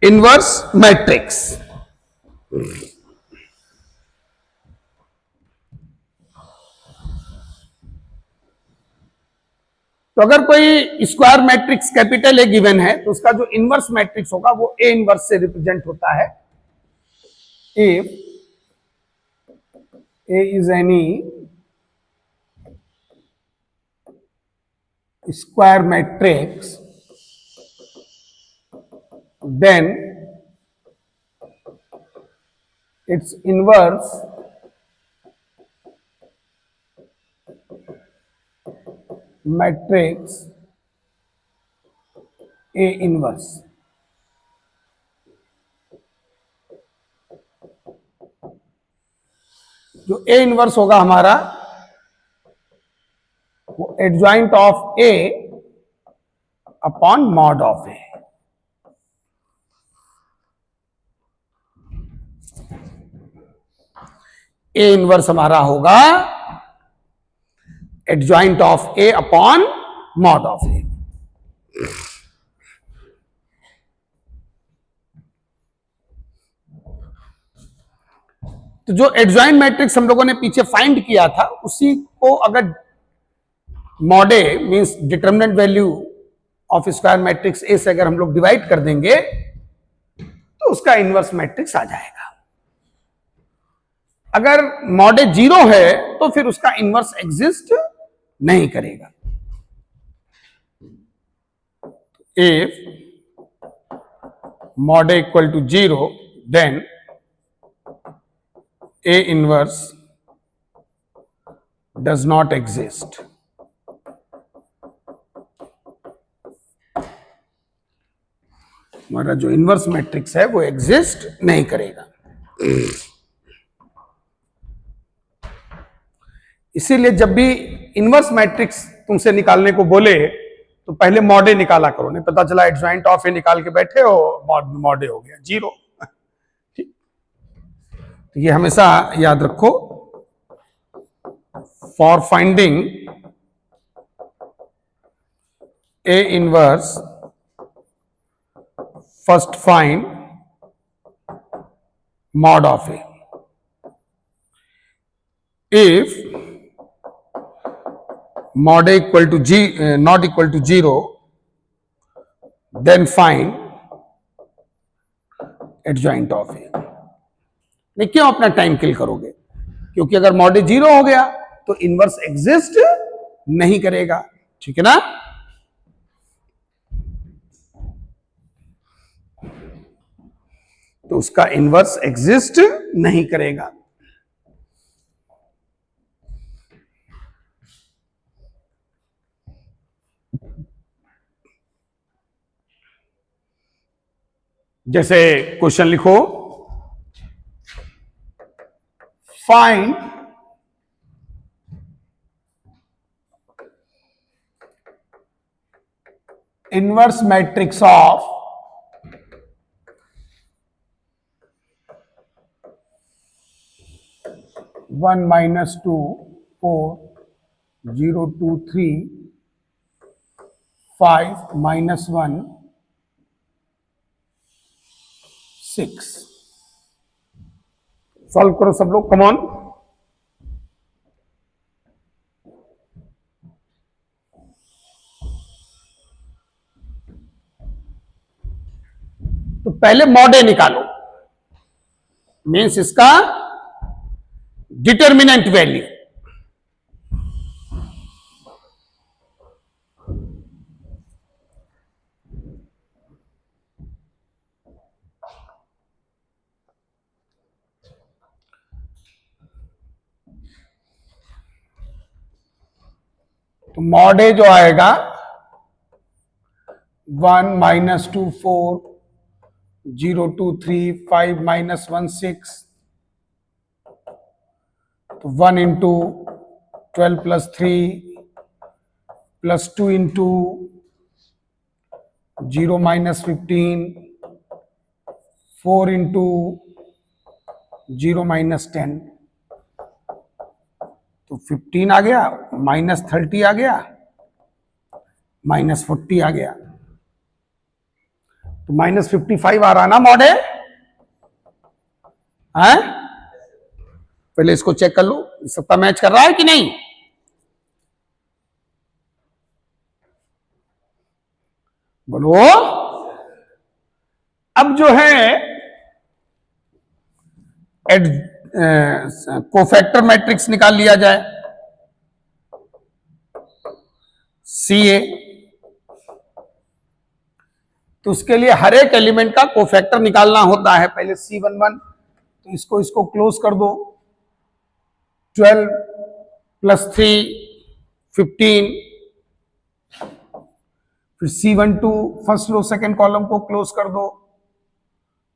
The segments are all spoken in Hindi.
Inverse matrix. तो अगर कोई स्क्वायर मैट्रिक्स कैपिटल ए गिवन है तो उसका जो इनवर्स मैट्रिक्स होगा वो ए इनवर्स से रिप्रेजेंट होता है। If A is N E square matrix then its inverse matrix A inverse। जो A इनवर्स होगा हमारा वो adjoint of A upon mod of A। A inverse हमारा होगा adjoint of A upon mod of A। तो जो एडजॉइंट मैट्रिक्स हम लोगों ने पीछे फाइंड किया था उसी को अगर mod A means determinant value of square matrix A से अगर हम लोग डिवाइड कर देंगे तो उसका इनवर्स मैट्रिक्स आ जाएगा। अगर मॉड ए 0 है तो फिर उसका इनवर्स एग्जिस्ट नहीं करेगा। If mod A equal to 0 then A inverse does not exist। हमारा जो इनवर्स मैट्रिक्स है वो एग्जिस्ट नहीं करेगा। इसीलिए जब भी इनवर्स मैट्रिक्स तुमसे निकालने को बोले तो पहले मॉड ए निकाला करो, नहीं पता चला एडजॉइंट ऑफ ए निकाल के बैठे हो मॉड ए हो गया 0। तो ये हमेशा याद रखो। For finding A inverse first find mod of A. If mod A equal to not equal to 0 then find adjoint of A. नहीं, क्यों अपना टाइम किल करोगे? क्योंकि अगर मॉड ए 0 हो गया तो इनवर्स एग्जिस्ट नहीं करेगा। ठीक है ना? तो उसका इनवर्स एग्जिस्ट नहीं करेगा। जैसे क्वेश्चन लिखो, find inverse matrix of one minus 2 4 0 2 3 5 minus 1 6। Solve करो सब लोग, कम ऑन। तो पहले मॉड ए निकालो, मीन्स इसका डिटर्मिनेंट वैल्यू। तो मॉड ए जो आएगा 1 माइनस 2 4 0 2 3 5 माइनस 1 6। तो 1 into 12 plus 3 plus 2 into 0 minus 15 4 into 0 minus 10। तो 15 आ गया, माइनस 30 आ गया, माइनस 40 आ गया। तो -55 आ रहा ना मॉड है? पहले इसको चेक कर लो, सबका मैच कर रहा है कि नहीं? बोलो। अब जो है कोफैक्टर मैट्रिक्स निकाल लिया जाए, CA। तो उसके लिए हर एक एलिमेंट का कोफैक्टर निकालना होता है। पहले C11, तो इसको क्लोज कर दो, 12 + 3 15। फिर C12 first row second column को क्लोज कर दो,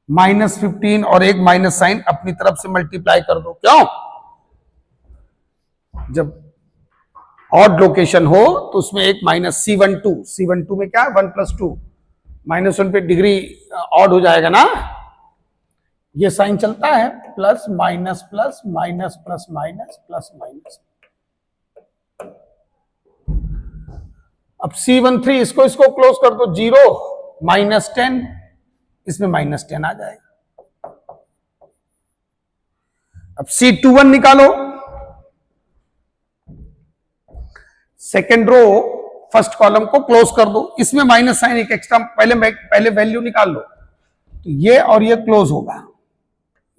-15 और एक माइनस साइन अपनी तरफ से मल्टीप्लाई कर दो। क्यों? जब ऑड लोकेशन हो तो उसमें एक C12 में क्या है, 1 + 2, -1 पे डिग्री ऑड हो जाएगा ना, ये साइन चलता है, plus minus plus minus plus minus plus minus. अब C13 इसको क्लोज कर दो, 0 -10, इसमें -10 आ जाएगा। अब C21 निकालो, सेकेंड रो फर्स्ट कॉलम को क्लोज कर दो, इसमें माइनस साइन एक एक्स्ट्रा, पहले वैल्यू निकाल लो, तो ये और ये क्लोज होगा,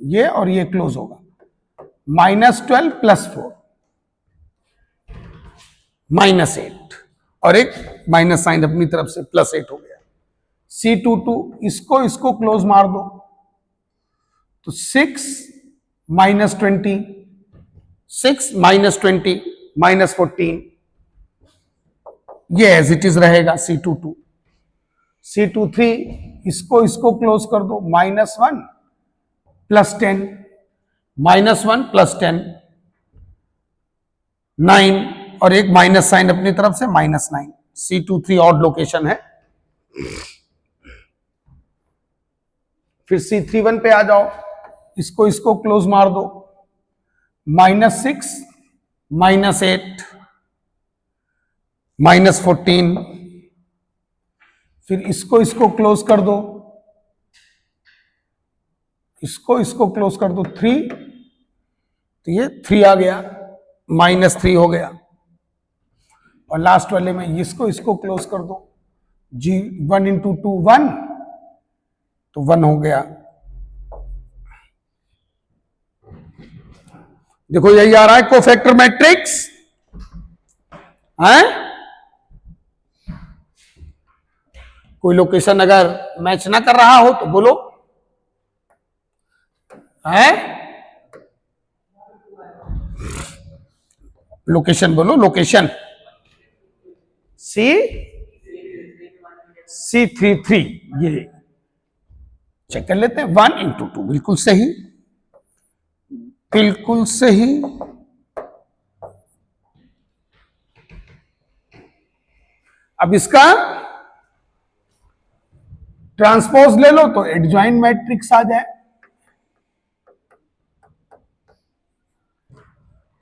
ये और ये क्लोज होगा, -12 + 4 -8 और एक माइनस साइन अपनी तरफ से +8 हो गया। C22 इसको क्लोज मार दो, तो 6 -20, 6 -20 -14, ये एज इट इज रहेगा C22। C23 इसको क्लोज कर दो, -1 + 10, -1 + 10 9 और एक माइनस साइन अपनी तरफ से -9। C23 ऑड लोकेशन है। फिर C31 पे आ जाओ, इसको क्लोज मार दो, -6 -8 -14। फिर इसको क्लोज कर दो, इसको क्लोज कर दो, 3, तो ये 3 आ गया, -3 हो गया। और लास्ट वाले में इसको क्लोज कर दो, 1 × 2 1, तो 1 हो गया। देखो यही आ रहा है कोफैक्टर मैट्रिक्स है। कोई लोकेशन अगर मैच ना कर रहा हो तो बोलो है, लोकेशन बोलो, लोकेशन C33, ये चेक कर लेते हैं। 1 × 2, बिल्कुल सही, बिल्कुल सही। अब इसका ट्रांसपोज ले लो तो एडजॉइंट मैट्रिक्स आ जाए।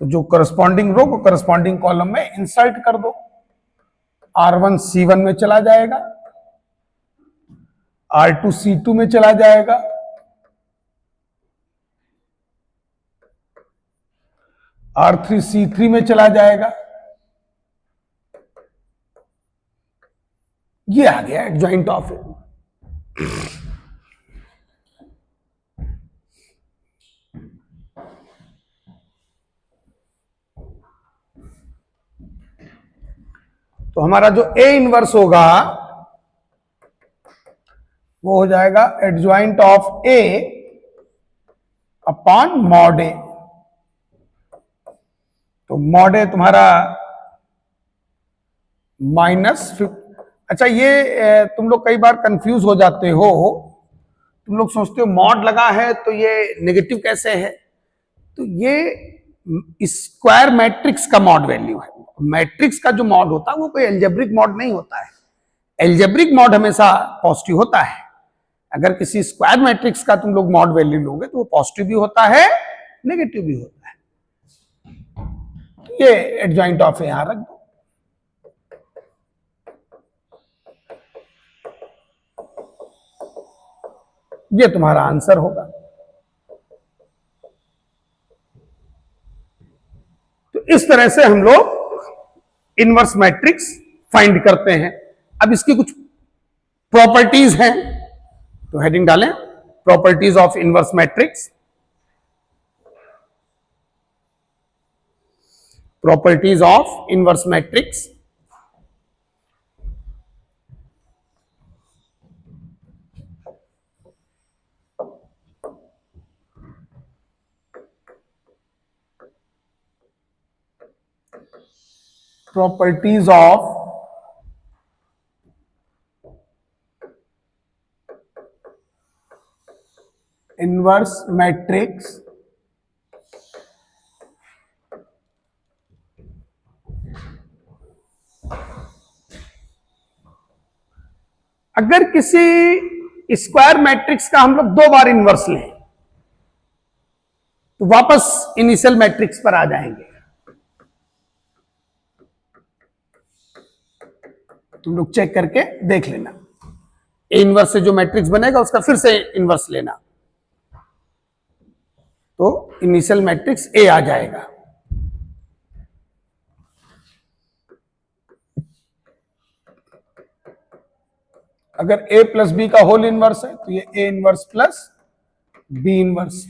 तो जो करस्पॉन्डिंग रो को करस्पॉन्डिंग कॉलम में इंसर्ट कर दो, R1 C1 में चला जाएगा, R2 C2 में चला जाएगा, R3 C3 में चला जाएगा। ये आ गया एडजॉइंट ऑफ ए। तो हमारा जो A इनवर्स होगा वो हो जाएगा adjoint of A upon mod A। तो मॉड A तुम्हारा -5। अच्छा, ये तुम लोग कई बार कंफ्यूज हो जाते हो, तुम लोग सोचते हो मॉड लगा है तो ये नेगेटिव कैसे है। तो ये स्क्वायर मैट्रिक्स का मॉड वैल्यू है। मैट्रिक्स का जो मॉड होता है वो कोई एल्जेब्रिक मॉड नहीं होता है। एल्जेब्रिक मॉड हमेशा पॉजिटिव होता है। अगर किसी स्क्वायर मैट्रिक्स का तुम लोग मॉड वैल्यू लोगे तो वो पॉजिटिव भी होता है, नेगेटिव भी होता है। ये एडजॉइंट ऑफ ए यहां रख दो। ये तुम्हारा आंसर होगा। तो इस तरह से हम लोग इनवर्स मैट्रिक्स फाइंड करते हैं। अब इसकी कुछ प्रॉपर्टीज हैं, तो हेडिंग डालें properties of inverse matrix. Properties of inverse matrix. Properties of inverse matrix. अगर किसी स्क्वायर मैट्रिक्स का हम लोग 2 बार इनवर्स लें तो वापस इनिशियल मैट्रिक्स पर आ जाएंगे। तुम लोग चेक करके देख लेना, ए इनवर्स से जो मैट्रिक्स बनेगा उसका फिर से इनवर्स लेना, तो इनिशियल मैट्रिक्स ए आ जाएगा। अगर ए प्लस बी का होल इनवर्स है तो ये A inverse plus B inverse,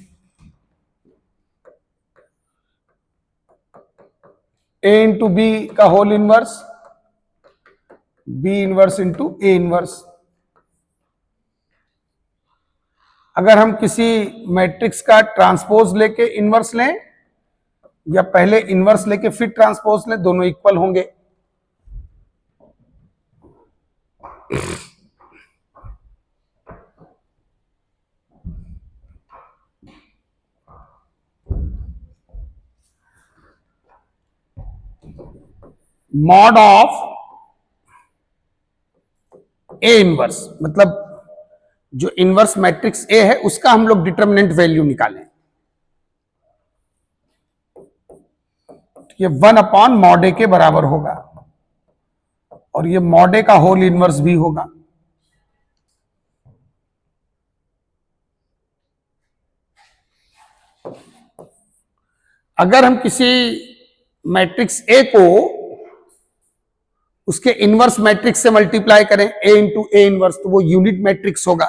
A into B का whole inverse, B inverse into A inverse. अगर हम किसी मैट्रिक्स का ट्रांसपोज लेके इनवर्स लें या पहले इनवर्स लेके फिर ट्रांसपोज लें, दोनों इक्वल होंगे। मॉड ऑफ ए इनवर्स मतलब जो इनवर्स मैट्रिक्स ए है उसका हम लोग डिटरमिनेंट वैल्यू निकालें, ये 1 मॉड ए के बराबर होगा और ये मॉड ए का होल इनवर्स भी होगा। अगर हम किसी मैट्रिक्स ए को उसके इनवर्स मैट्रिक्स से मल्टीप्लाई करें, ए इंटू ए इनवर्स, तो वो यूनिट मैट्रिक्स होगा।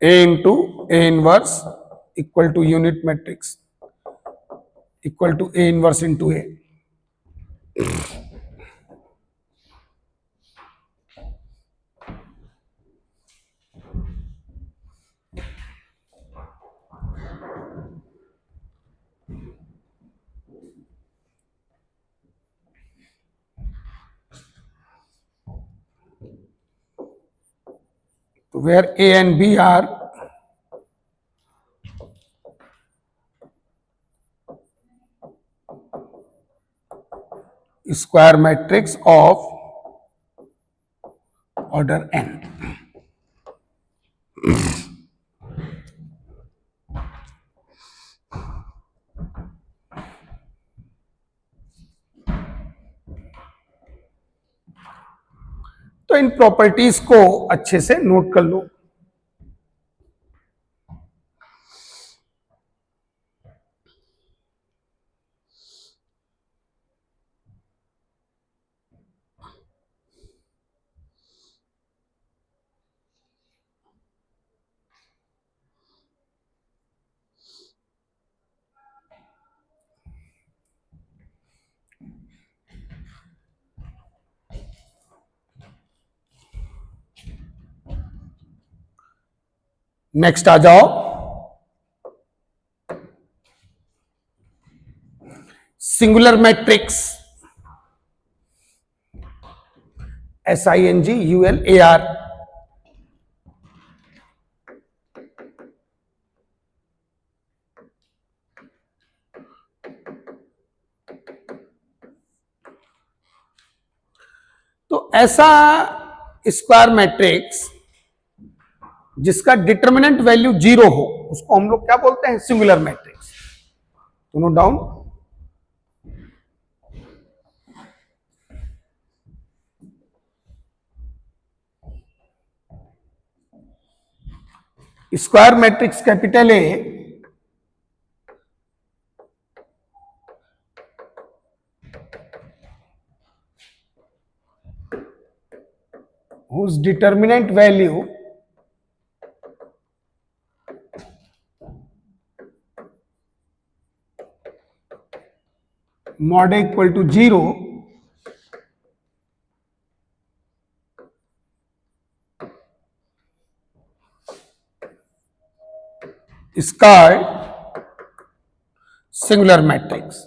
A into A inverse equal to unit matrix equal to A inverse into A. तो where A and B are square matrix of order n. तो इन प्रॉपर्टीज को अच्छे से नोट कर लो। नेक्स्ट आ जाओ, सिंगुलर मैट्रिक्स SINGULAR। तो ऐसा स्क्वायर मैट्रिक्स जिसका डिटर्मिनेंट वैल्यू 0 हो उसको हम लोग क्या बोलते हैं, सिंगुलर मैट्रिक्स। तो note down, square matrix capital A whose determinant value mod A equal to 0 is called singular matrix।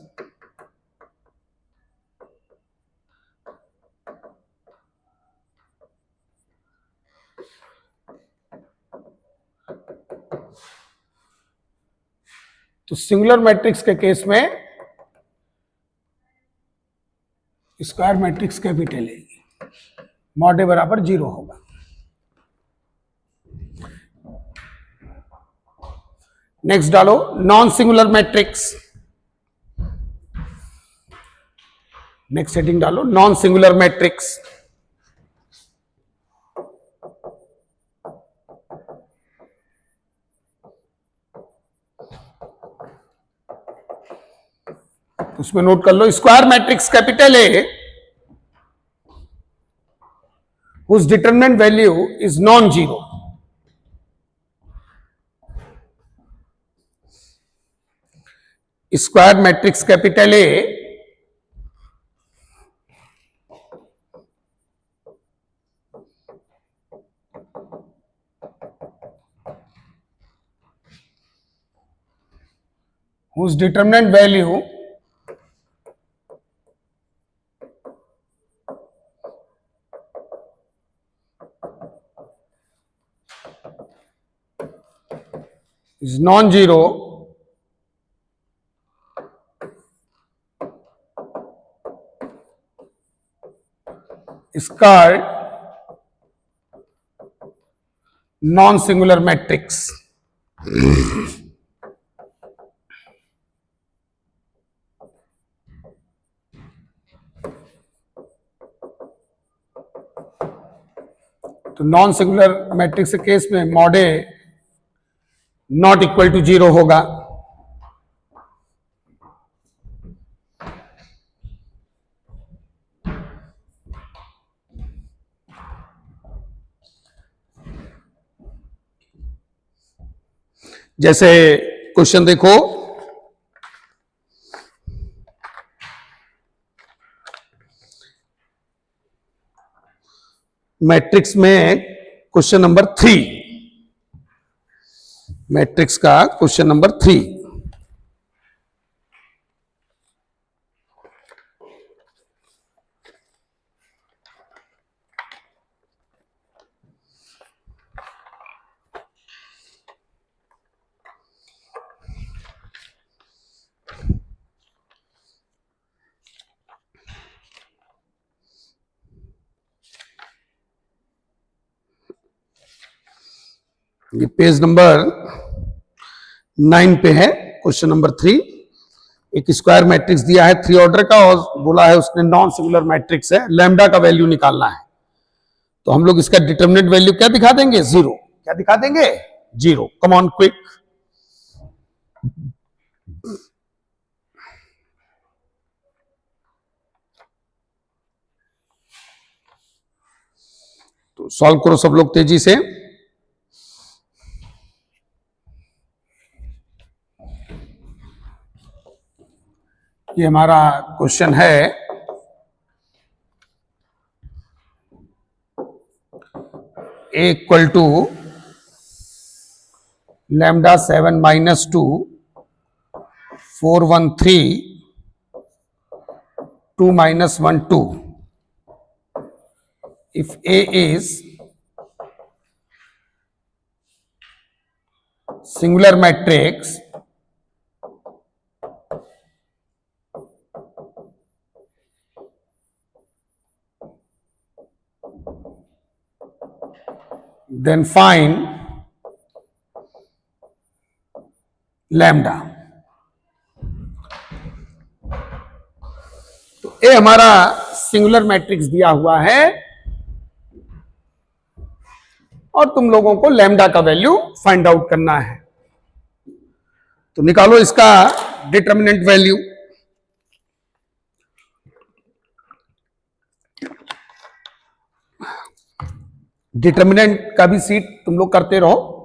तो सिंगुलर मैट्रिक्स के केस में square matrix capital A mod A बराबर 0 होगा। नेक्स्ट डालो non singular matrix, next heading डालो नॉन सिंगुलर मैट्रिक्स। उसमें नोट कर लो square matrix capital A whose determinant value is non-zero। Square matrix capital A whose determinant value is non-zero is called non-singular matrix। तो नॉन सिंगुलर मैट्रिक्स के केस में mod A not equal to 0 होगा। जैसे क्वेश्चन देखो, मैट्रिक्स में क्वेश्चन नंबर 3, मैट्रिक्स का क्वेश्चन नंबर 3, ये पेज नंबर 9 पे है क्वेश्चन नंबर 3। एक स्क्वायर मैट्रिक्स दिया है 3 ऑर्डर का और बोला है उसने नॉन सिंगुलर मैट्रिक्स है, लैम्डा का वैल्यू निकालना है। तो हम लोग इसका डिटर्मिनेंट वैल्यू क्या दिखा देंगे, 0। क्या दिखा देंगे, 0। Come on quick. तो सॉल्व करो सब लोग तेजी से। ये हमारा क्वेश्चन है ए equal to lambda 7 minus 2 413 2 minus 1 2। If A is singular matrix, then find lambda. तो ए हमारा सिंगुलर मैट्रिक्स दिया हुआ है और तुम लोगों को लैम्डा का वैल्यू फाइंड आउट करना है। तो निकालो इसका डिटर्मिनेंट वैल्यू। डिटर्मिनेंट का भी सीट तुम लोग करते रहो,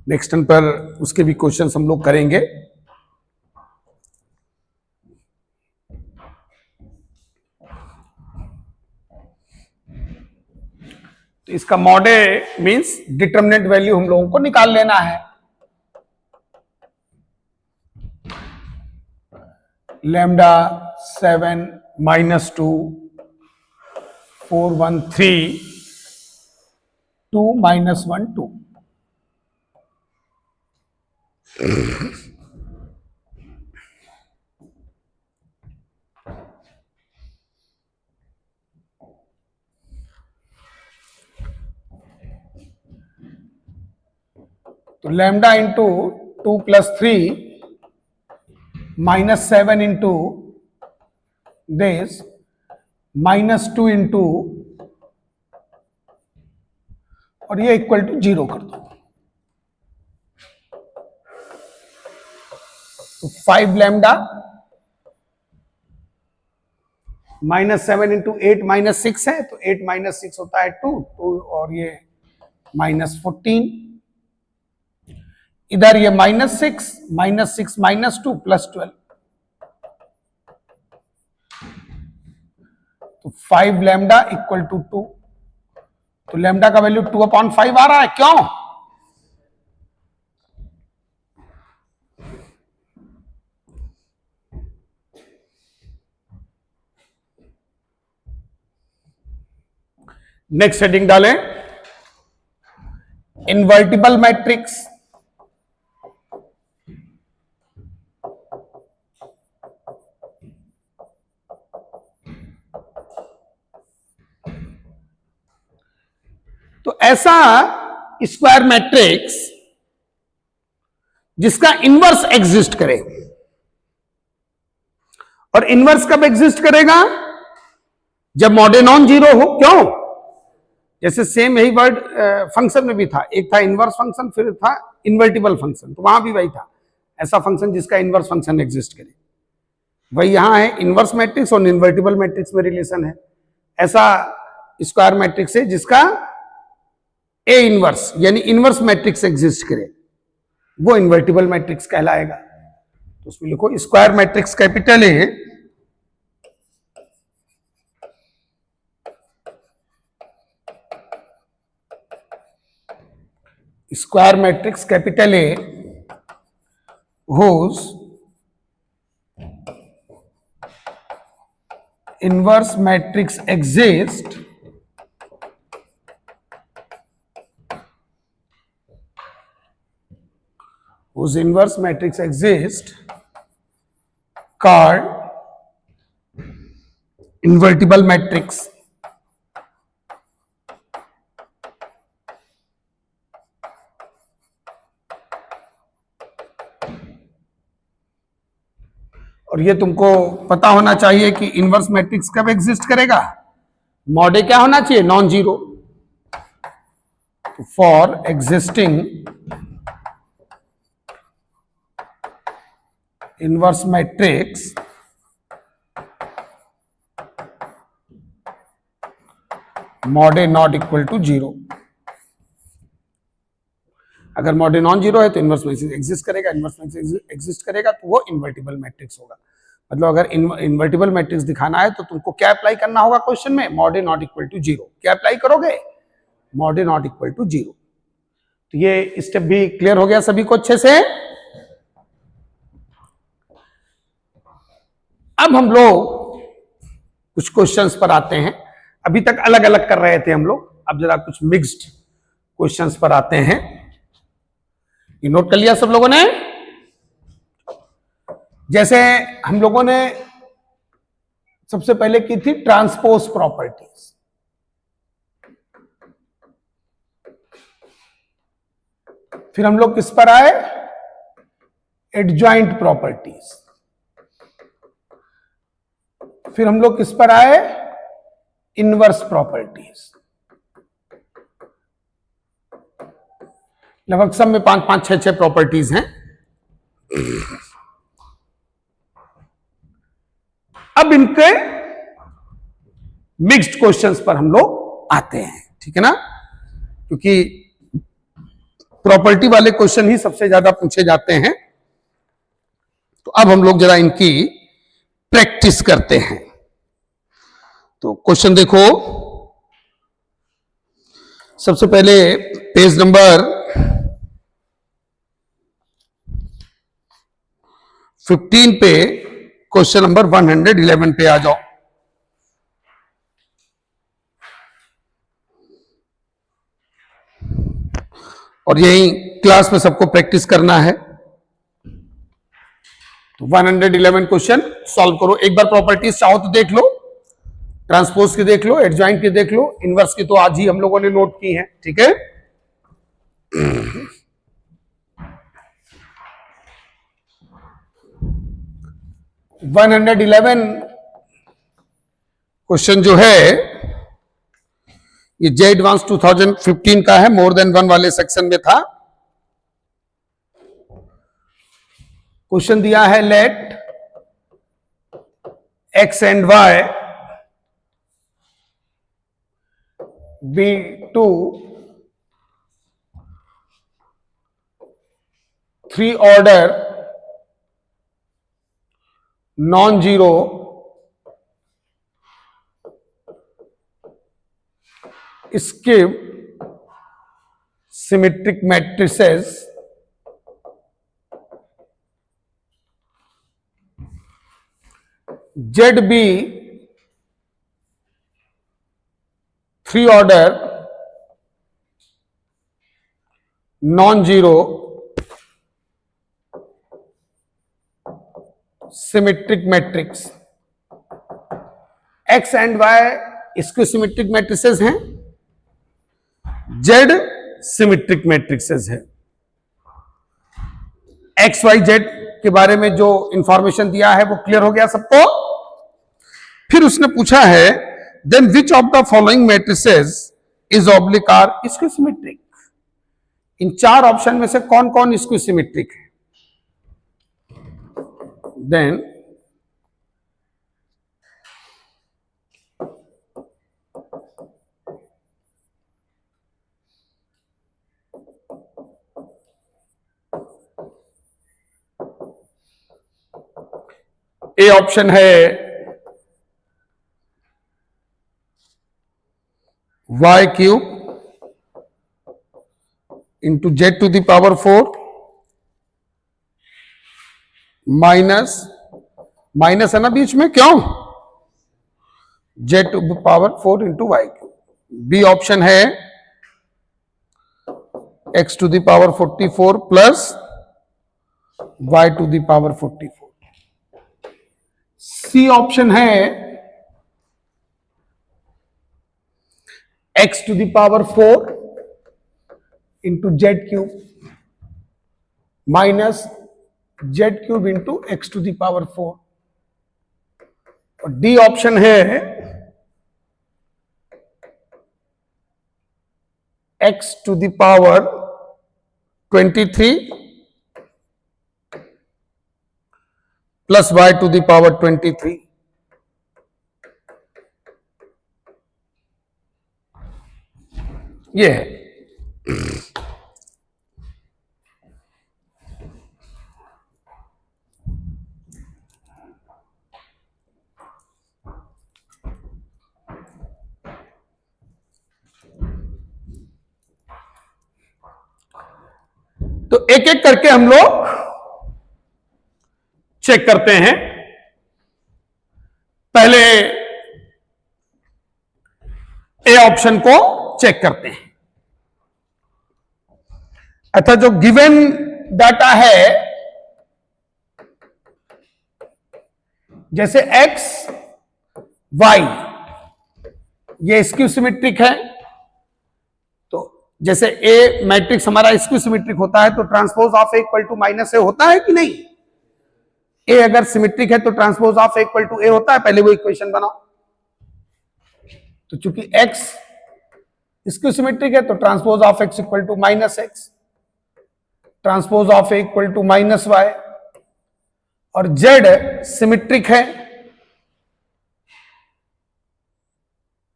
नेक्स्ट टर्न पर उसके भी क्वेश्चंस हम लोग करेंगे। तो इसका मॉडे मींस डिटर्मिनेंट वैल्यू हम लोगों को निकाल लेना है। लैम्डा 7 -2 4 1 3 2 -1 2। तो lambda into 2 + 3 -7 into this -2 into और ये इक्वल टू 0 कर दो। तो 5 लैम्डा -7 इंटू 8 -6 है, तो 8 - 6 होता है 2 और ये -14। इधर ये -6 -2 +12, तो 5 लैम्डा इक्वल टू 2। तो लैम्डा का वैल्यू 2/5 आ रहा है, क्यों? नेक्स्ट हेडिंग डालें, इन्वर्टिबल मैट्रिक्स। तो ऐसा स्क्वायर मैट्रिक्स जिसका इनवर्स एग्जिस्ट करे। और इनवर्स कब एग्जिस्ट करेगा? जब मॉडे नॉन जीरो हो। क्यों? जैसे सेम यही वर्ड फंक्शन में भी था, एक था इनवर्स फंक्शन, फिर था इन्वर्टिबल फंक्शन, तो वहां भी वही था, ऐसा फंक्शन जिसका इनवर्स फंक्शन एग्जिस्ट करे। वही यहां है, इनवर्स मैट्रिक्स और इन्वर्टिबल मैट्रिक्स में रिलेशन है। ऐसा स्क्वायर मैट्रिक्स है जिसका ए इनवर्स यानी इनवर्स मैट्रिक्स एग्जिस्ट करे, वो इन्वर्टिबल मैट्रिक्स कहलाएगा। तो उसमें लिखो square matrix capital A square matrix capital A whose inverse matrix exists called invertible matrix। और ये तुमको पता होना चाहिए कि इनवर्स मैट्रिक्स कब एग्जिस्ट करेगा? मॉडे क्या होना चाहिए? Non zero. For existing inverse matrix mod A not equal to zero. अगर मॉडे नॉन जीरो है तो इनवर्स मैट्रिक्स एग्जिस्ट करेगा, इनवर्स मैट्रिक्स एग्जिस्ट करेगा तो वो इन्वर्टिबल मैट्रिक्स होगा। मतलब अगर इन्वर्टिबल मैट्रिक्स दिखाना है तो तुमको क्या अप्लाई करना होगा क्वेश्चन में? मॉडे नॉट इक्वल टू जीरो। क्या अप्लाई करोगे? मॉडे नॉट इक्वल टू जीरो। तो ये स्टेप भी क्लियर हो गया सभी को अच्छे से। अब हम लोग कुछ क्वेश्चंस पर आते हैं। अभी तक अलग अलग कर रहे थे हम लोग, अब जरा कुछ मिक्स्ड क्वेश्चंस पर आते हैं। ये नोट कर लिया सब लोगों ने? जैसे हम लोगों ने सबसे पहले की थी ट्रांसपोज प्रॉपर्टीज। फिर हम लोग किस पर आए, एडजॉइंट प्रॉपर्टीज। फिर हम लोग किस पर आए, इनवर्स प्रॉपर्टीज। लगभग सब में 5-5, 6-6 प्रॉपर्टीज हैं। अब इनके मिक्स्ड क्वेश्चंस पर हम लोग आते हैं, ठीक है ना, क्योंकि प्रॉपर्टी वाले क्वेश्चन ही सबसे ज्यादा पूछे जाते हैं। तो अब हम लोग जरा इनकी प्रैक्टिस करते हैं। तो क्वेश्चन देखो, सबसे पहले पेज नंबर 15 पे क्वेश्चन नंबर 111 पे आ जाओ। और यही क्लास में सबको प्रैक्टिस करना है। तो 111 क्वेश्चन सॉल्व करो। एक बार प्रॉपर्टीज चाहो तो देख लो, ट्रांसपोज की देख लो, एडजॉइंट की देख लो, इनवर्स की तो आज ही हम लोगों ने नोट की है, ठीक है। 111 क्वेश्चन जो है ये जे एडवांस 2015 का है, मोर देन वन वाले सेक्शन में था। क्वेश्चन दिया है, let x and y be two 3 order non zero skew symmetric matrices z be 3 order non zero symmetric matrix. X and y इसके सिमेट्रिक मैट्रिसेस हैं, जेड सिमेट्रिक मैट्रिक्सेस है। एक्स वाई जेड के बारे में जो इंफॉर्मेशन दिया है वो क्लियर हो गया सबको। फिर उसने पूछा है, then which of the following matrices is oblique are skew symmetric. इन 4 ऑप्शन में से कौन कौन इसको सिमेट्रिक है। देन ए ऑप्शन है y cube into Z to the power 4 minus minus है ना बीच में, क्यों, Z to the power 4 into Y cube. B option है x to the power 44 plus y to the power 44। C option है x to the power 4 into Z cube minus Z cube into X to the power 4। और डी ऑप्शन है x to the power 23 plus y to the power 23। ये है। तो एक एक करके हम लोग चेक करते हैं। पहले ए ऑप्शन को चेक करते हैं। अच्छा, जो गिवन डाटा है, जैसे एक्स वाई ये स्क्यू सिमेट्रिक है, तो जैसे ए मैट्रिक्स हमारा स्क्यू सिमेट्रिक होता है तो transpose of A equal to minus A होता है कि नहीं? ए अगर सिमेट्रिक है तो transpose of A equal to A होता है। पहले वो इक्वेशन बनाओ। तो चूंकि एक्स स्क्यू सिमेट्रिक है तो transpose of X equal to minus X, transpose of A equal to minus Y, और जेड सिमेट्रिक है,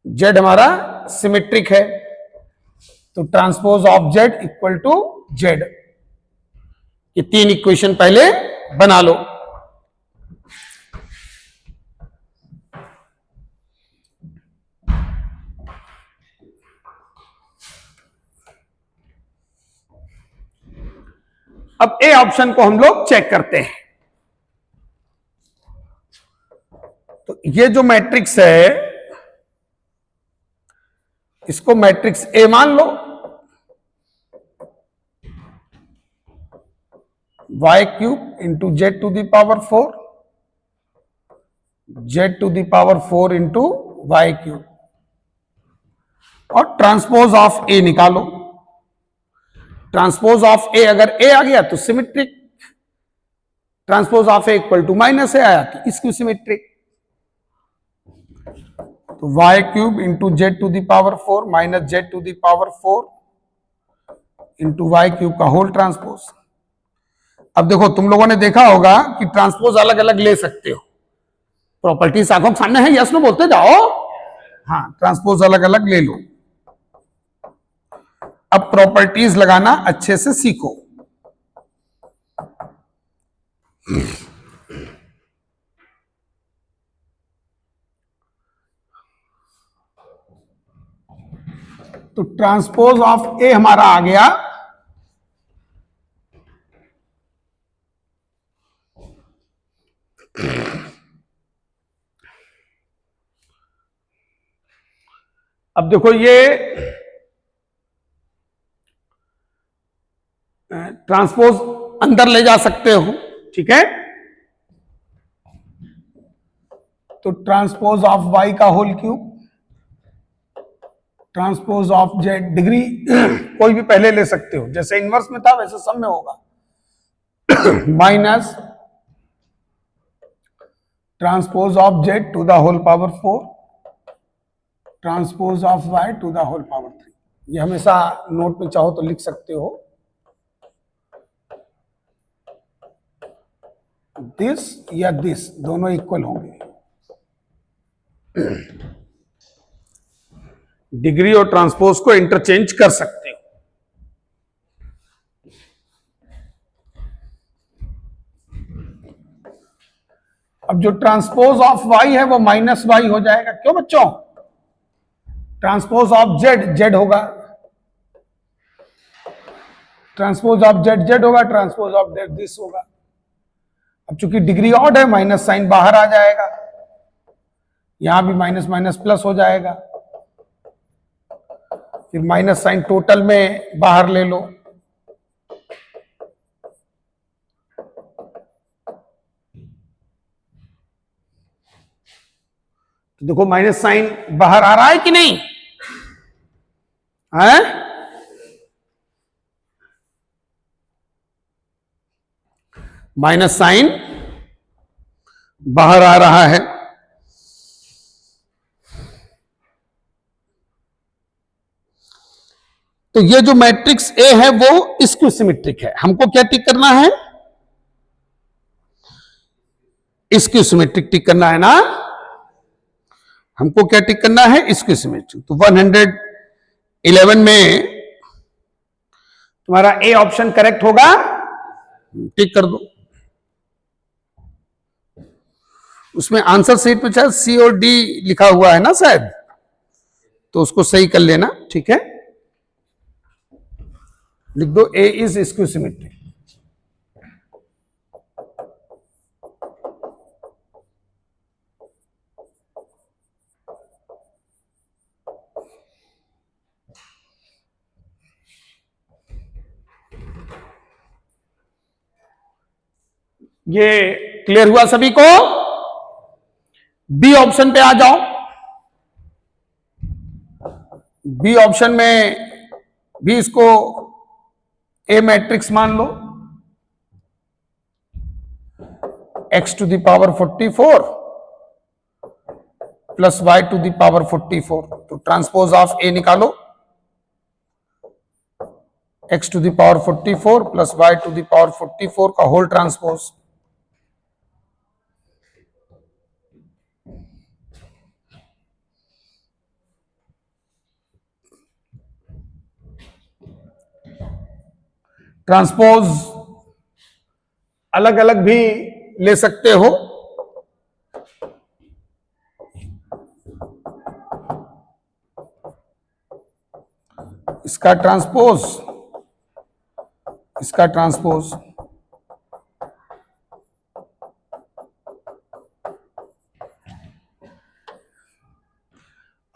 जेड हमारा सिमेट्रिक है तो transpose of Z equal to Z. ये तीन इक्वेशन पहले बना लो। अब ए ऑप्शन को हम लोग चेक करते हैं। तो ये जो मैट्रिक्स है इसको मैट्रिक्स ए मान लो। y cube into Z to the power 4, z to the power 4 into Y cube, और ट्रांसपोज ऑफ ए निकालो। ट्रांसपोज ऑफ ए अगर ए आ गया तो symmetric, transpose of A equal to minus A आया तो इसकी सिमेट्रिक। तो y cube into Z to the power 4 minus Z to the power 4 into Y cube का होल ट्रांसपोज। अब देखो तुम लोगों ने देखा होगा कि ट्रांसपोज अलग अलग ले सकते हो। प्रॉपर्टीज आंखों के सामने है, यस नो बोलते जाओ। हाँ, ट्रांसपोज अलग अलग ले लो। अब प्रॉपर्टीज लगाना अच्छे से सीखो। तो ट्रांसपोज ऑफ ए हमारा आ गया अब देखो ये ट्रांसपोज अंदर ले जा सकते हो, ठीक है। तो ट्रांसपोज ऑफ वाई का whole cube, transpose of Z, degree कोई भी पहले ले सकते हो, जैसे इनवर्स में था वैसे सब में होगा। Minus transpose of Z to the whole power 4, transpose of Y to the whole power 3। ये हमेशा नोट में चाहो तो लिख सकते हो। दिस या दिस दोनों इक्वल होंगे। डिग्री और ट्रांसपोज को इंटरचेंज कर सकते हो। अब जो ट्रांसपोज ऑफ वाई है वो माइनस वाई हो जाएगा। क्यों बच्चों? ट्रांसपोज ऑफ जेड जेड होगा, ट्रांसपोज ऑफ जेड जेड होगा, ट्रांसपोज ऑफ जेड दिस होगा। अब चूंकि डिग्री ऑड है माइनस साइन बाहर आ जाएगा, यहां भी माइनस माइनस प्लस हो जाएगा, फिर माइनस साइन टोटल में बाहर ले लो। तो देखो माइनस साइन बाहर आ रहा है कि नहीं है? माइनस साइन बाहर आ रहा है। तो ये जो मैट्रिक्स ए है वो स्क्यू सिमेट्रिक है। हमको क्या टिक करना है? स्क्यू सिमेट्रिक टिक करना है ना। हमको क्या टिक करना है? Skew symmetric. तो 111 में तुम्हारा ए ऑप्शन करेक्ट होगा, टिक कर दो। उसमें आंसर शीट में शायद सी और डी लिखा हुआ है ना शायद, तो उसको सही कर लेना, ठीक है। लिख दो ए इज स्क्यू सिमेट्रिक। ये क्लियर हुआ सभी को? बी ऑप्शन पे आ जाओ। बी ऑप्शन में भी इसको ए मैट्रिक्स मान लो, x to the power 44 plus y to the power 44, तो ट्रांसपोज ऑफ ए निकालो, x to the power 44 plus y to the power 44 का होल ट्रांसपोज। ट्रांसपोज अलग अलग भी ले सकते हो, इसका ट्रांसपोज, इसका ट्रांसपोज,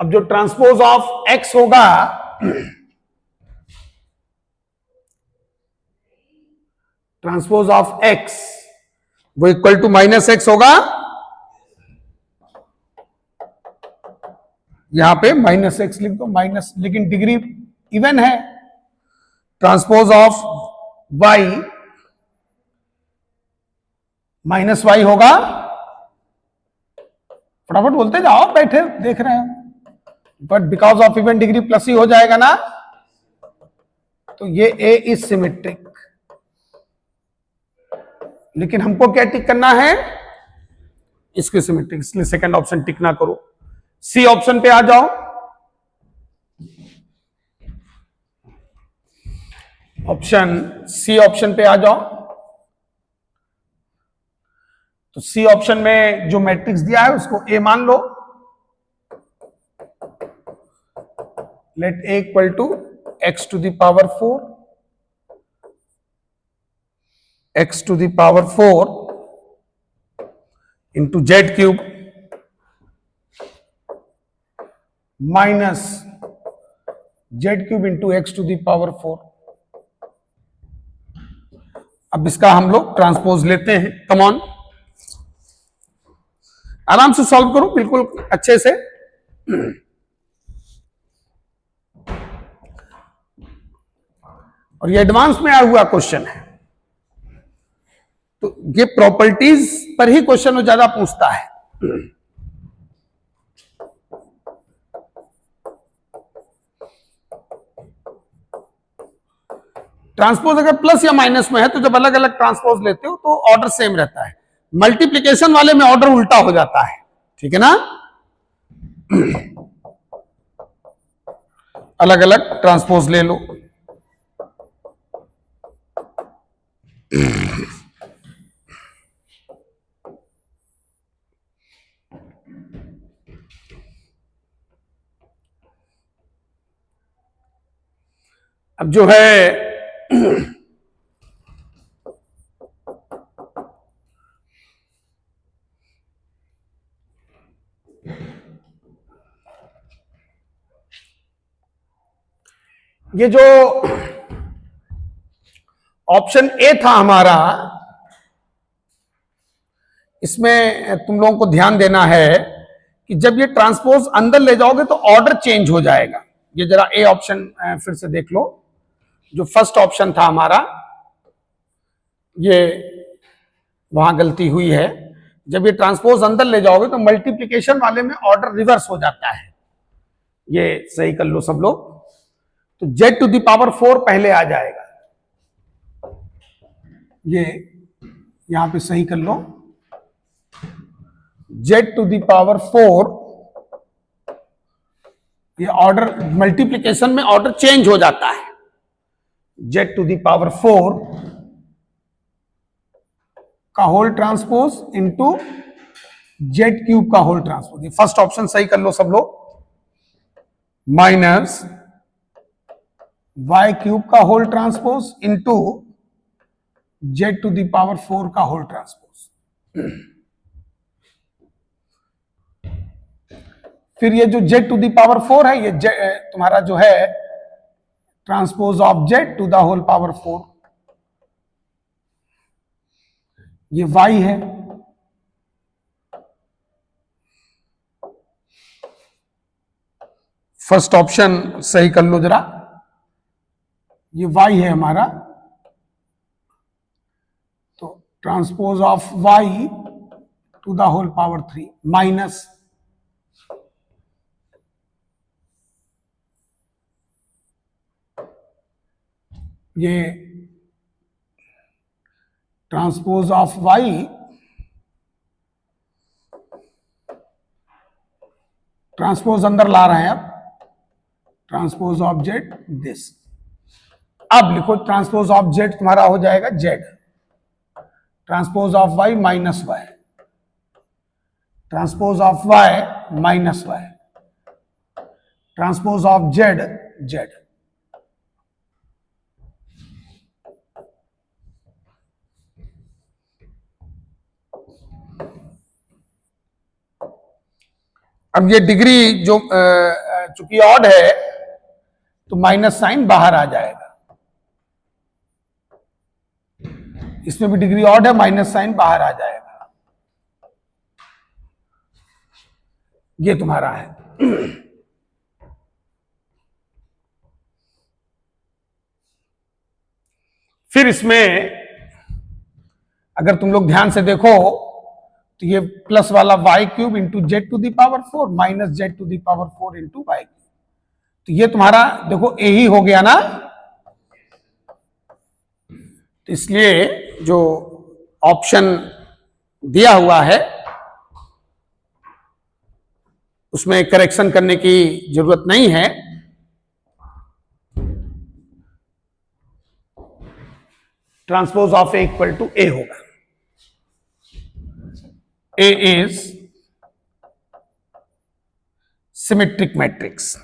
अब जो ट्रांसपोज ऑफ x होगा, ट्रांसपोज ऑफ x वो इक्वल टू -x होगा, यहां पे -x लिख दो, माइनस, लेकिन डिग्री इवन है। ट्रांसपोज ऑफ y -y होगा, फटाफट बोलते जाओ, बैठे देख रहे हैं, but because of even degree plus ही हो जाएगा ना, तो ये a इज सिमेट्रिक। लेकिन हमको क्या टिक करना है, इसके सिमेट्रिक, इसलिए सेकंड ऑप्शन टिक ना करो। सी ऑप्शन पे आ जाओ, ऑप्शन सी ऑप्शन पे आ जाओ। तो सी ऑप्शन में जो मैट्रिक्स दिया है उसको ए मान लो, let A equal to x to the power 4, x to the power 4 into Z cube minus Z cube into X to the power 4। अब इसका हम लोग ट्रांसपोज लेते हैं, कम ऑन, आराम से सॉल्व करो बिल्कुल अच्छे से। और ये एडवांस में आया हुआ क्वेश्चन है, तो ये प्रॉपर्टीज पर ही क्वेश्चन वो ज्यादा पूछता है। ट्रांसपोज अगर प्लस या माइनस में है तो जब अलग अलग ट्रांसपोज लेते हो तो ऑर्डर सेम रहता है, मल्टीप्लिकेशन वाले में ऑर्डर उल्टा हो जाता है, ठीक है ना। अलग अलग ट्रांसपोज ले लो। अब जो है ये जो ऑप्शन ए था हमारा, इसमें तुम लोगों को ध्यान देना है कि जब ये ट्रांसपोज अंदर ले जाओगे तो ऑर्डर चेंज हो जाएगा। ये जरा ए ऑप्शन फिर से देख लो, जो फर्स्ट ऑप्शन था हमारा, ये वहां गलती हुई है। जब ये ट्रांसपोज अंदर ले जाओगे तो मल्टीप्लिकेशन वाले में ऑर्डर रिवर्स हो जाता है, ये सही कर लो सब लोग। तो z टू द पावर 4 पहले आ जाएगा, ये यहां पे सही कर लो, z टू द पावर 4, ये ऑर्डर मल्टीप्लिकेशन में ऑर्डर चेंज हो जाता है, z टू द पावर 4 का whole transpose into Z cube का होल ट्रांसपोज। ये फर्स्ट ऑप्शन सही कर लो सब लोग, माइनस y क्यूब का whole transpose into Z to the power 4 का होल ट्रांसपोज। फिर ये जो z टू द पावर 4 है, ये तुम्हारा जो है transpose of z to the whole power 4, ये y है। फर्स्ट ऑप्शन सही कर लो जरा, ये y है हमारा, तो transpose of y to the whole power 3 minus ये ट्रांसपोज ऑफ y ट्रांसपोज अंदर ला रहे हैं अब, ट्रांसपोज ऑफ जेड दिस। अब लिखो ट्रांसपोज ऑफ जेड तुम्हारा हो जाएगा Z, transpose of Y minus Y, transpose of Y minus Y, transpose of Z Z. अब ये डिग्री जो चूंकि ऑड है तो माइनस साइन बाहर आ जाएगा, इसमें भी डिग्री ऑड है, माइनस साइन बाहर आ जाएगा। ये तुम्हारा है। फिर इसमें अगर तुम लोग ध्यान से देखो तो ये प्लस वाला Y cube into Z to the power 4 minus Z to the power 4 into Y cube, तो ये तुम्हारा देखो ए ही हो गया ना। तो इसलिए जो ऑप्शन दिया हुआ है उसमें करेक्शन करने की जरूरत नहीं है। Transpose of A equal to A होगा। A is symmetric matrix.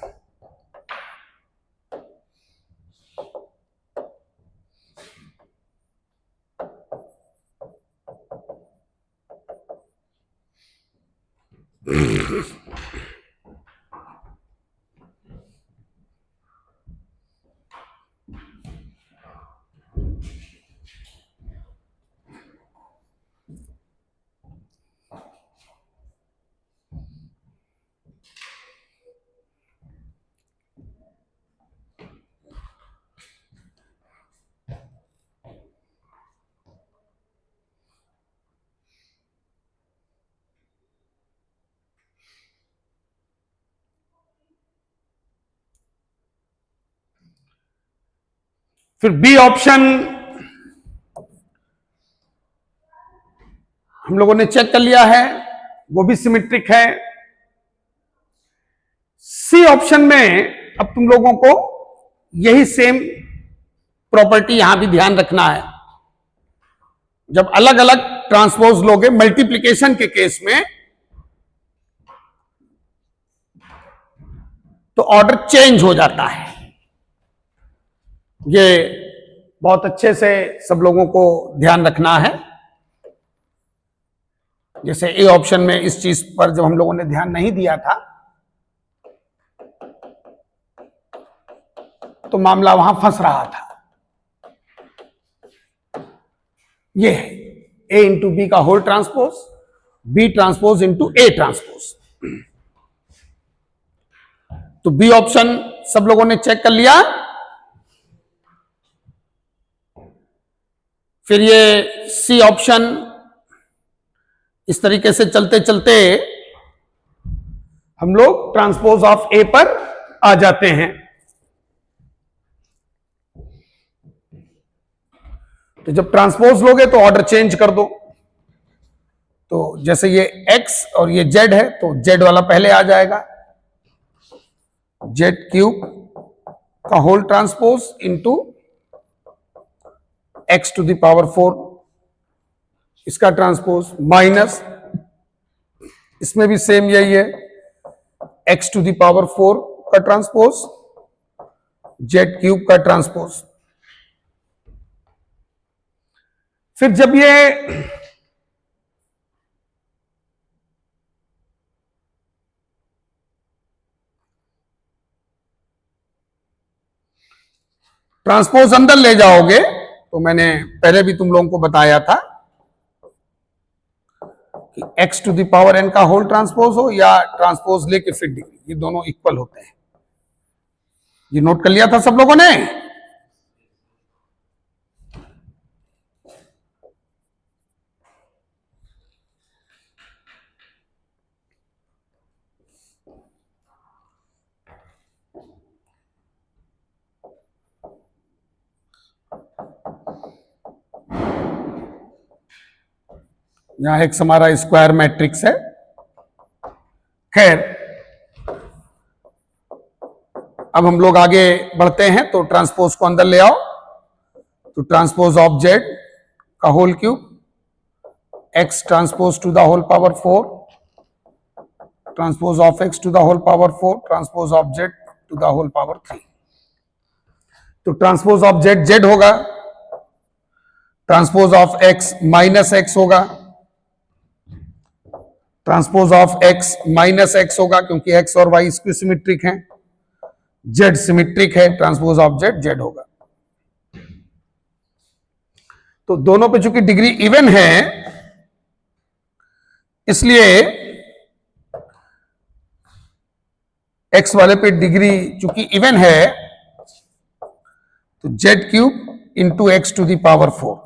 फिर बी ऑप्शन हम लोगों ने चेक कर लिया है, वो भी सिमेट्रिक है। सी ऑप्शन में अब तुम लोगों को यही सेम प्रॉपर्टी यहां भी ध्यान रखना है। जब अलग अलग ट्रांसपोज लोगे मल्टीप्लिकेशन के केस में तो ऑर्डर चेंज हो जाता है। ये बहुत अच्छे से सब लोगों को ध्यान रखना है। जैसे ए ऑप्शन में इस चीज पर जब हम लोगों ने ध्यान नहीं दिया था तो मामला वहां फंस रहा था। ये है ए इंटू बी का whole transpose, B transpose into A transpose. तो बी ऑप्शन सब लोगों ने चेक कर लिया। फिर ये सी ऑप्शन इस तरीके से चलते चलते हम लोग ट्रांसपोज ऑफ ए पर आ जाते हैं। तो जब ट्रांसपोज लोगे तो ऑर्डर चेंज कर दो। तो जैसे ये x और ये z है तो z वाला पहले आ जाएगा, z क्यूब का whole transpose into x to the power 4 इसका ट्रांसपोज माइनस इसमें भी सेम यही है, x टू द पावर 4 का ट्रांसपोज z क्यूब का ट्रांसपोज। फिर जब ये ट्रांसपोज अंदर ले जाओगे तो मैंने पहले भी तुम लोगों को बताया था कि x to the power n का होल ट्रांसपोज हो या ट्रांसपोज लेके फिर डिग्री, ये दोनों इक्वल होते हैं। ये नोट कर लिया था सब लोगों ने। यहां एक्स हमारा स्क्वायर मैट्रिक्स है। खैर, अब हम लोग आगे बढ़ते हैं, तो ट्रांसपोज को अंदर ले आओ। तो ट्रांसपोज ऑफ जेड का whole cube, x transpose to the whole power 4, transpose of x to the whole power 4, transpose of Z to the whole power 3। तो ट्रांसपोज ऑफ जेड जेड होगा, transpose of x minus x होगा, transpose of x minus x होगा, क्योंकि एक्स और वाई इसकी सिमेट्रिक हैं, जेड सिमेट्रिक है, ट्रांसपोज ऑफ जेड जेड होगा। तो दोनों पे चूंकि डिग्री इवन है, इसलिए एक्स वाले पे डिग्री चूंकि इवन है, तो Z cube into X to the power 4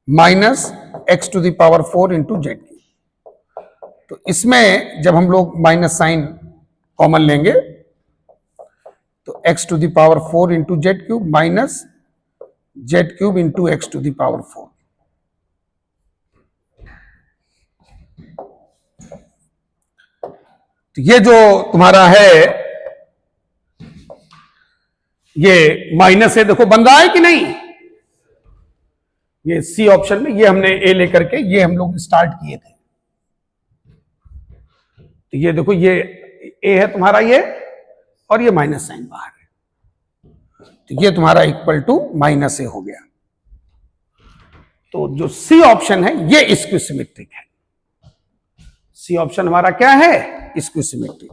minus X to the power 4 into Z cube. तो इसमें जब हम लोग माइनस साइन कॉमन लेंगे, तो X to the power 4 into Z cube minus Z cube into X to the power 4। तो ये जो तुम्हारा है, ये माइनस है, देखो बन रहा है कि नहीं? ये सी ऑप्शन में, ये हमने ए लेकर के ये हम लोग स्टार्ट किए थे। तो ये देखो, ये ए है तुम्हारा, ये और ये माइनस साइन बाहर है, तो ये तुम्हारा इक्वल टू माइनस ए हो गया। तो जो सी ऑप्शन है ये इसकी सिमेट्रिक है। सी ऑप्शन हमारा क्या है? इसकी सिमेट्रिक।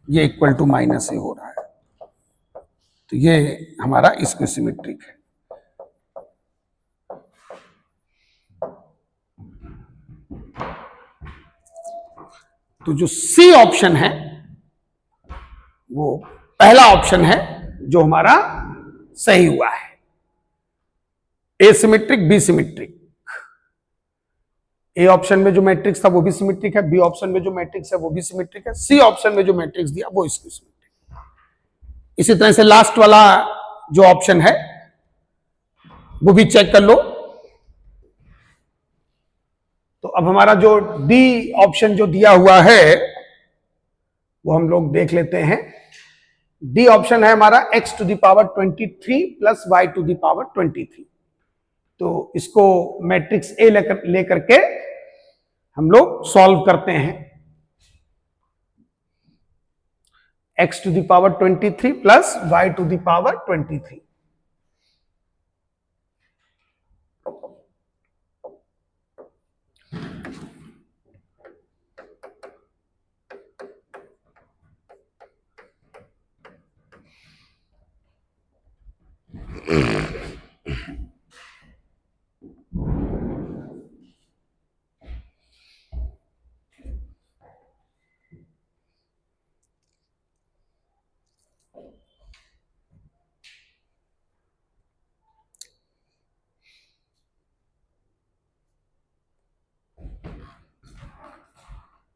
ये इक्वल टू माइनस ए हो रहा है, तो ये हमारा इसकी सिमेट्रिक है। तो जो सी ऑप्शन है वो पहला ऑप्शन है जो हमारा सही हुआ है। A symmetric, B symmetric. A option में जो मैट्रिक्स था वो भी सिमेट्रिक है, बी ऑप्शन में जो मैट्रिक्स है वो भी सिमेट्रिक है, सी ऑप्शन में जो मैट्रिक्स दिया वो इसकी सिमेट्रिक। इसी तरह से लास्ट वाला जो ऑप्शन है वो भी चेक कर लो। तो अब हमारा जो डी ऑप्शन जो दिया हुआ है वो हम लोग देख लेते हैं। डी ऑप्शन है हमारा x to the power 23 plus y to the power 23। तो इसको मैट्रिक्स ए लेकर के हम लोग सॉल्व करते हैं। x to the power 23 plus y to the power 23।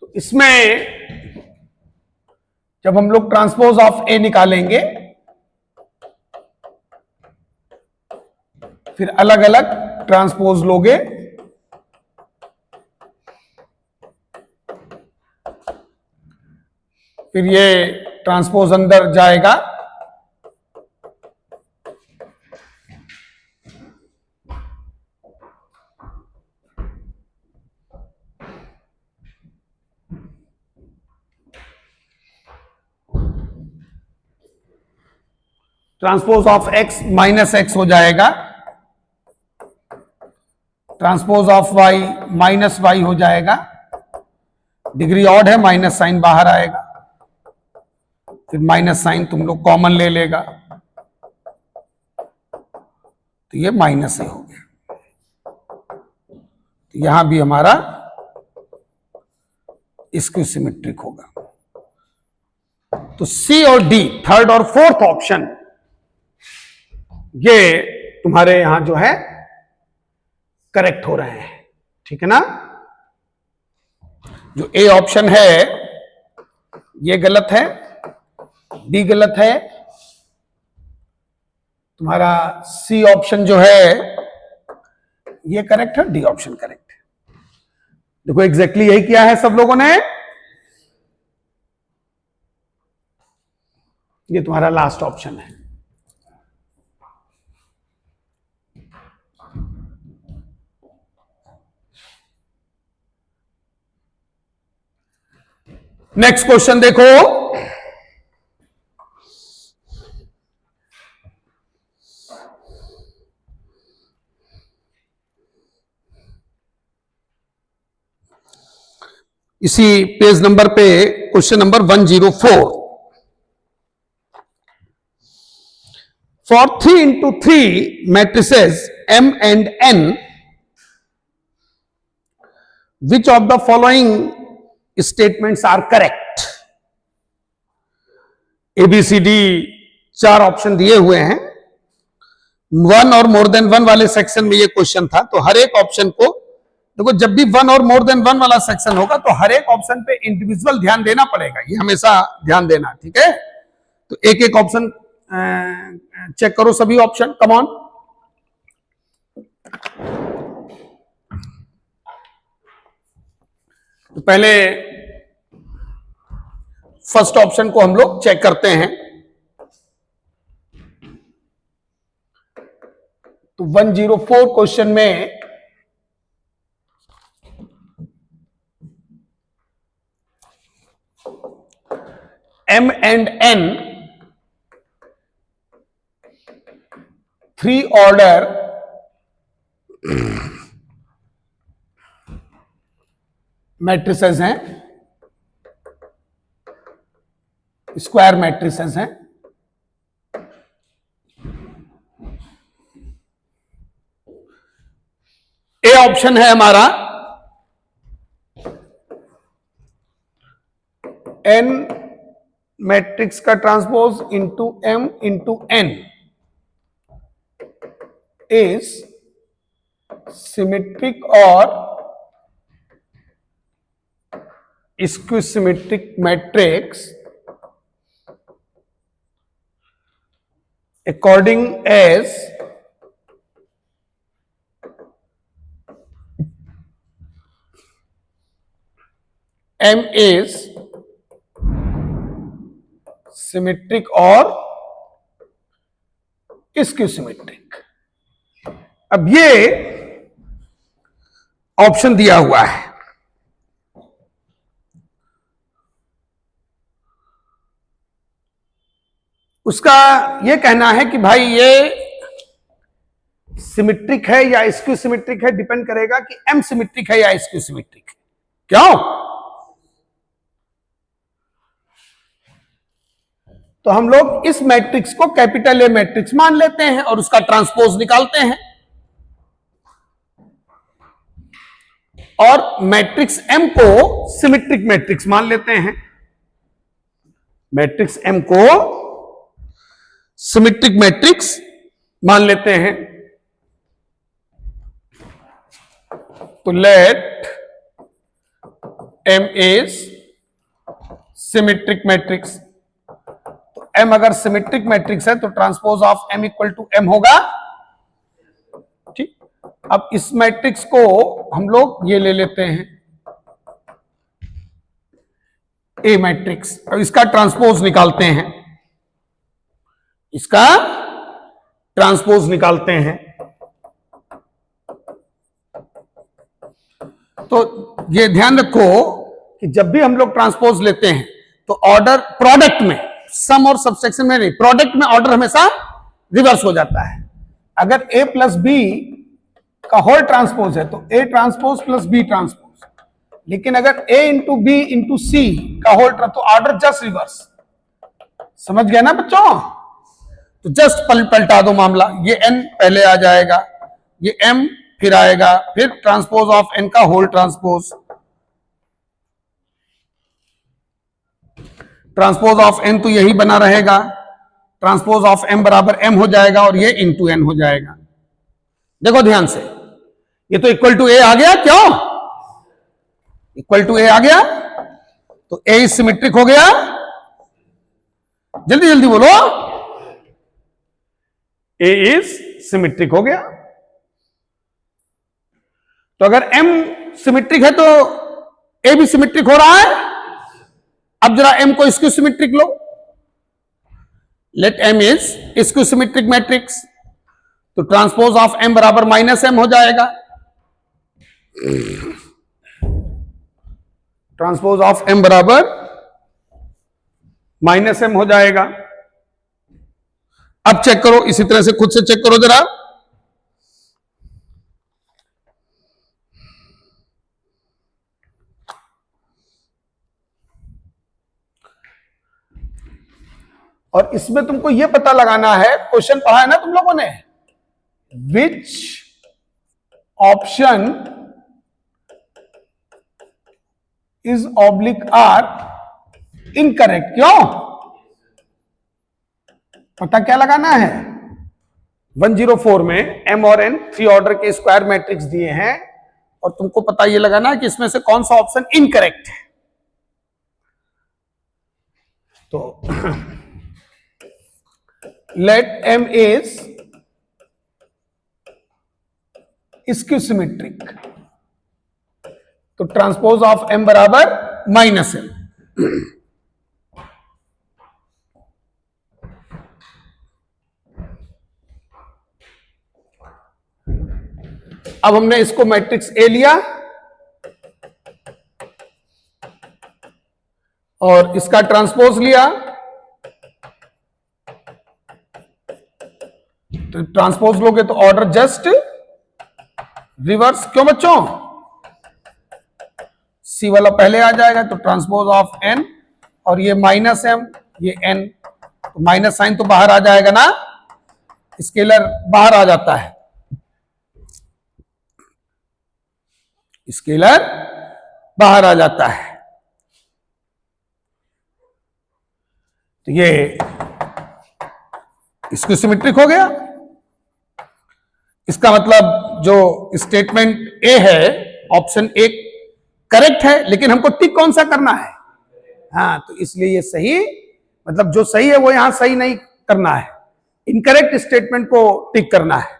तो इसमें जब हम लोग ट्रांसपोज ऑफ ए निकालेंगे, फिर अलग अलग ट्रांसपोज लोगे, फिर ये ट्रांसपोज अंदर जाएगा, transpose of x minus X हो जाएगा, transpose of y minus Y हो जाएगा, डिग्री ऑड है, माइनस साइन बाहर आएगा, फिर माइनस साइन तुम लोग कॉमन ले लेगा, तो ये माइनस ए हो गया। तो यहां भी हमारा इसकी सिमेट्रिक होगा। तो सी और डी, थर्ड और फोर्थ ऑप्शन, ये तुम्हारे यहां जो है करेक्ट हो रहे हैं, ठीक है ना। जो ए ऑप्शन है ये गलत है, डी गलत है, तुम्हारा सी ऑप्शन जो है ये करेक्ट है, डी ऑप्शन करेक्ट है। देखो एग्जैक्टली यही किया है सब लोगों ने। ये तुम्हारा लास्ट ऑप्शन है। नेक्स्ट क्वेश्चन देखो, इसी पेज नंबर पे question number 104। For 3x3 matrices M and N, which of the following statements are correct? ABCD 4 option दिए हुए हैं। 1 और मोर देन 1 वाले सेक्शन में ये क्वेश्चन था, तो हर एक ऑप्शन को देखो, जब भी 1 और मोर देन 1 वाला सेक्शन होगा तो हर एक ऑप्शन पे इंडिविजुअल ध्यान देना पड़ेगा, ये हमेशा ध्यान देना, ठीक है। तो एक एक ऑप्शन चेक करो, सभी ऑप्शन, कम ऑन। तो पहले फर्स्ट ऑप्शन को हम लोग चेक करते हैं। तो 104 क्वेश्चन में M and N 3 order matrices हैं, स्क्वायर मैट्रिसेस हैं। ए ऑप्शन है हमारा N मैट्रिक्स का transpose into M into N is symmetric और skew symmetric matrix according as M is symmetric और स्क्विसिमेट्रिक। अब ये ऑप्शन दिया हुआ है, उसका ये कहना है कि भाई ये सिमेट्रिक है या स्क्विसिमेट्रिक है, डिपेंड करेगा कि एम सिमेट्रिक है या स्क्विसिमेट्रिक है। क्यों? तो हम लोग इस मैट्रिक्स को कैपिटल ए मैट्रिक्स मान लेते हैं और उसका ट्रांसपोज निकालते हैं, और मैट्रिक्स एम को सिमेट्रिक मैट्रिक्स मान लेते हैं। मैट्रिक्स एम को सिमेट्रिक मैट्रिक्स मान लेते हैं। तो let M is symmetric matrix. तो एम अगर सिमेट्रिक मैट्रिक्स है तो transpose of M equal to M होगा, ठीक। अब इस मैट्रिक्स को हम लोग ये ले लेते हैं ए मैट्रिक्स, अब इसका ट्रांसपोज निकालते हैं, इसका ट्रांसपोज निकालते हैं। तो ये ध्यान रखो कि जब भी हम लोग ट्रांसपोज लेते हैं तो ऑर्डर प्रोडक्ट में, सम और सबसेक्शन में नहीं, प्रोडक्ट में ऑर्डर हमेशा रिवर्स हो जाता है। अगर ए प्लस बी का होल ट्रांसपोज है तो A transpose plus B transpose, लेकिन अगर A into B into C का होल तो ऑर्डर जस्ट रिवर्स। समझ गया ना बच्चों? तो जस्ट पलटा दो मामला, ये एन पहले आ जाएगा, ये एम फिर आएगा, फिर ट्रांसपोज ऑफ एन का whole transpose, transpose of N तो यही बना रहेगा, ट्रांसपोज ऑफ एम बराबर एम हो जाएगा और ये इंटू एन हो जाएगा। देखो ध्यान से, ये तो इक्वल टू ए आ गया, क्यों? इक्वल टू ए आ गया तो ए इज सिमेट्रिक हो गया। जल्दी जल्दी बोलो, ए इज सिमेट्रिक हो गया। तो अगर m सिमेट्रिक है तो a भी सिमेट्रिक हो रहा है। अब जरा m को स्क्यू सिमेट्रिक लो, let m is skew symmetric matrix, तो ट्रांसपोज ऑफ m बराबर -m हो जाएगा। ट्रांसपोज ऑफ m बराबर -m हो जाएगा। अब चेक करो, इसी तरह से खुद से चेक करो जरा। और इसमें तुमको यह पता लगाना है, क्वेश्चन पढ़ा है ना तुम लोगों ने, which option is oblique are incorrect. क्यों पता क्या लगाना है? 104 में m और n 3 ऑर्डर के स्क्वायर मैट्रिक्स दिए हैं और तुमको पता ये लगाना है कि इसमें से कौन सा ऑप्शन इनकरेक्ट है। तो let m is skew symmetric, तो ट्रांसपोज ऑफ m बराबर -m। अब हमने इसको मैट्रिक्स ए लिया और इसका ट्रांसपोज लिया, तो ट्रांसपोज लोगे तो ऑर्डर जस्ट रिवर्स। क्यों बच्चों? सी वाला पहले आ जाएगा, तो ट्रांसपोज ऑफ n, और ये -m, ये n, तो माइनस साइन तो बाहर आ जाएगा ना, स्केलर बाहर आ जाता है, स्केलर बाहर आ जाता है। तो ये इसको सिमेट्रिक हो गया। इसका मतलब जो स्टेटमेंट ए है, ऑप्शन ए करेक्ट है, लेकिन हमको टिक कौन सा करना है? हाँ, तो इसलिए ये सही, मतलब जो सही है वो यहां सही नहीं करना है, इनकरेक्ट स्टेटमेंट को टिक करना है।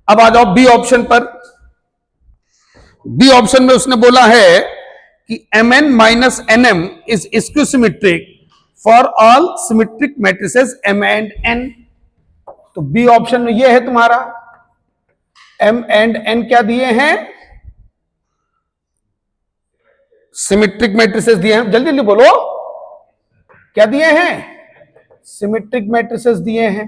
अब आ जाओ बी ऑप्शन पर। बी ऑप्शन में उसने बोला है कि mn minus nm is skew symmetric for all symmetric matrices m and n। तो बी ऑप्शन में ये है तुम्हारा, m एंड n क्या दिए हैं? सिमेट्रिक मैट्रिसेस दिए हैं। जल्दी जल्दी बोलो, क्या दिए हैं? सिमेट्रिक मैट्रिसेस दिए हैं।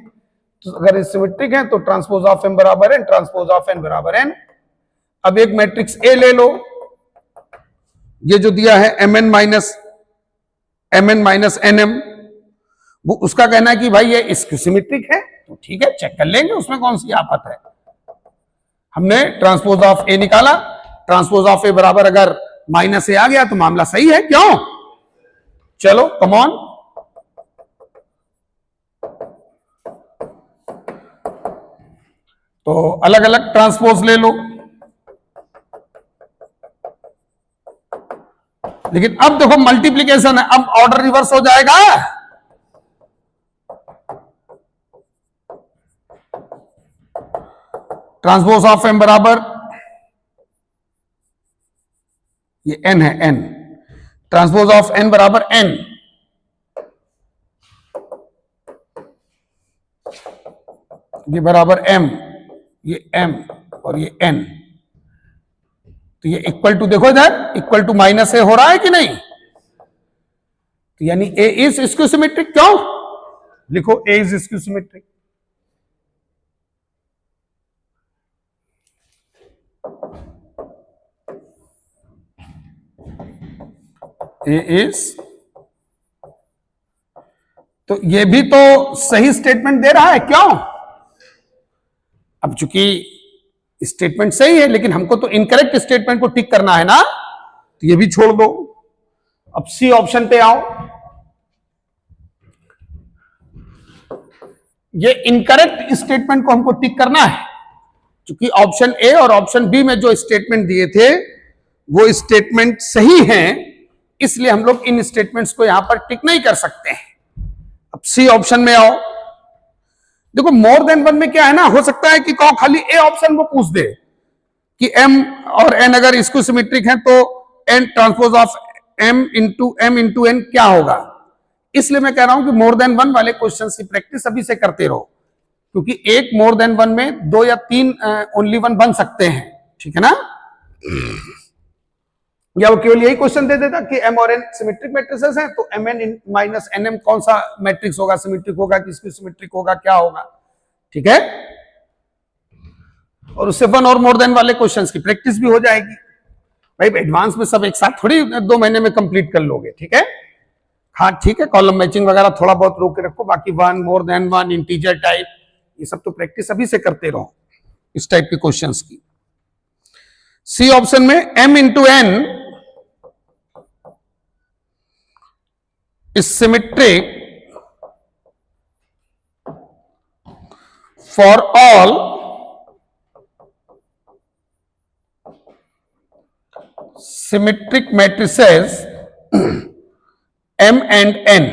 तो अगर सिमेट्रिक है तो ट्रांसपोज ऑफ m बराबर n, ट्रांसपोज ऑफ n बराबर n। अब एक मैट्रिक्स ए ले लो, ये जो दिया है mn माइनस nm, वो उसका कहना है कि भाई ये स्क्यू सिमेट्रिक है, तो ठीक है, चेक कर लेंगे, उसमें कौन सी आफत है। हमने ट्रांसपोज ऑफ ए निकाला, ट्रांसपोज ऑफ ए बराबर अगर -a आ गया तो मामला सही है। क्यों? चलो कम ऑन, तो अलग अलग ट्रांसपोज ले लो। लेकिन अब देखो मल्टीप्लीकेशन है, अब ऑर्डर रिवर्स हो जाएगा। ट्रांसपोज ऑफ m बराबर, ये n है, n, ट्रांसपोज ऑफ n बराबर n, ये बराबर m, ये m और ये n, तो ये इक्वल टू, देखो इधर इक्वल टू -a हो रहा है कि नहीं? तो यानी a इज स्क्यू सिमेट्रिक। क्यों? लिखो a is skew symmetric. a is, तो ये भी तो सही स्टेटमेंट दे रहा है। क्यों? अब चूंकि स्टेटमेंट सही है, लेकिन हमको तो इनकरेक्ट स्टेटमेंट को टिक करना है ना, तो ये भी छोड़ दो। अब सी ऑप्शन पे आओ, ये इनकरेक्ट स्टेटमेंट को हमको टिक करना है, क्योंकि ऑप्शन ए और ऑप्शन बी में जो स्टेटमेंट दिए थे वो स्टेटमेंट सही हैं, इसलिए हम लोग इन स्टेटमेंट्स को यहां पर टिक नहीं कर सकते हैं। अब सी ऑप्शन में आओ, देखो मोर देन वन में क्या है ना, हो सकता है कि कहो खाली ए ऑप्शन वो पूछ दे, कि m और n अगर इसको सिमेट्रिक है तो n transpose of m into n क्या होगा। इसलिए मैं कह रहा हूं कि मोर देन वन वाले क्वेश्चंस की प्रैक्टिस अभी से करते रहो, क्योंकि एक मोर देन वन में 2 या 3 ओनली वन बन सकते हैं, ठीक है ना। या वो केवल यही क्वेश्चन दे देता कि m और n सिमेट्रिक मैट्रिसेस हैं, तो mn माइनस nm कौन सा मैट्रिक्स होगा, सिमेट्रिक होगा किसकी सिमेट्रिक होगा, क्या होगा, ठीक है। और उससे वन और मोर देन वाले क्वेश्चंस की प्रैक्टिस भी हो जाएगी। भाई एडवांस में सब एक साथ थोड़ी 2 महीने में कंप्लीट कर लोगे, ठीक है। हाँ ठीक है, कॉलम मैचिंग वगैरह थोड़ा बहुत रोक के रखो, बाकी वन, मोर देन वन, इंटीजर टाइप, ये सब तो प्रैक्टिस अभी से करते रहो इस टाइप के क्वेश्चंस की। सी ऑप्शन में m into n is symmetric for all symmetric matrices m and n।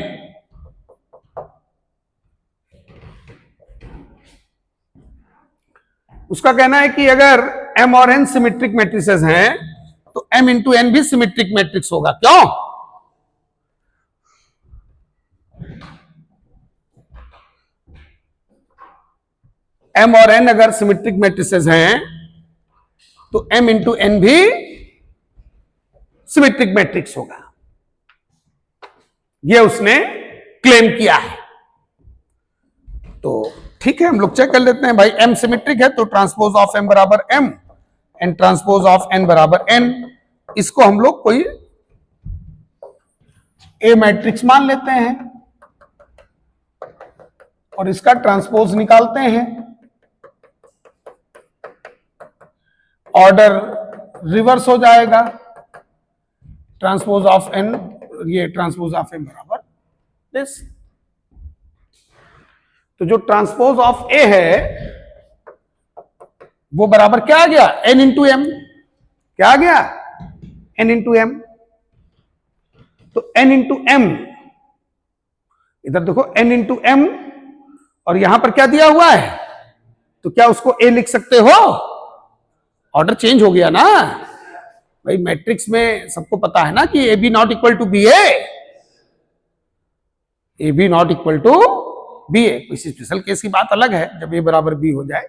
उसका कहना है कि अगर m और n सिमेट्रिक मैट्रिसेस हैं तो m इंटू n भी सिमेट्रिक मैट्रिक्स होगा। क्यों? m और n अगर सिमेट्रिक मैट्रिसेस हैं तो m इंटू n भी सिमेट्रिक मैट्रिक्स होगा, यह उसने क्लेम किया है। तो ठीक है, हम लोग चेक कर लेते हैं। भाई m सिमेट्रिक है तो ट्रांसपोज ऑफ m बराबर m and transpose of n बराबर n। इसको हम लोग कोई a मैट्रिक्स मान लेते हैं और इसका ट्रांसपोज निकालते हैं। ऑर्डर रिवर्स हो जाएगा, ट्रांसपोज ऑफ n, ये ट्रांसपोज ऑफ m बराबर दिस। तो जो ट्रांसपोज ऑफ a है वो बराबर क्या आ गया, n इंटू m। क्या आ गया, n इंटू m। तो n इंटू m, इधर देखो n इंटू m, और यहां पर क्या दिया हुआ है, तो क्या उसको a लिख सकते हो? ऑर्डर चेंज हो गया ना भाई। मैट्रिक्स में सबको पता है ना कि A B not equal to B A B not equal to B A. किसी स्पेशल केस की बात अलग है जब ए बराबर बी हो जाए,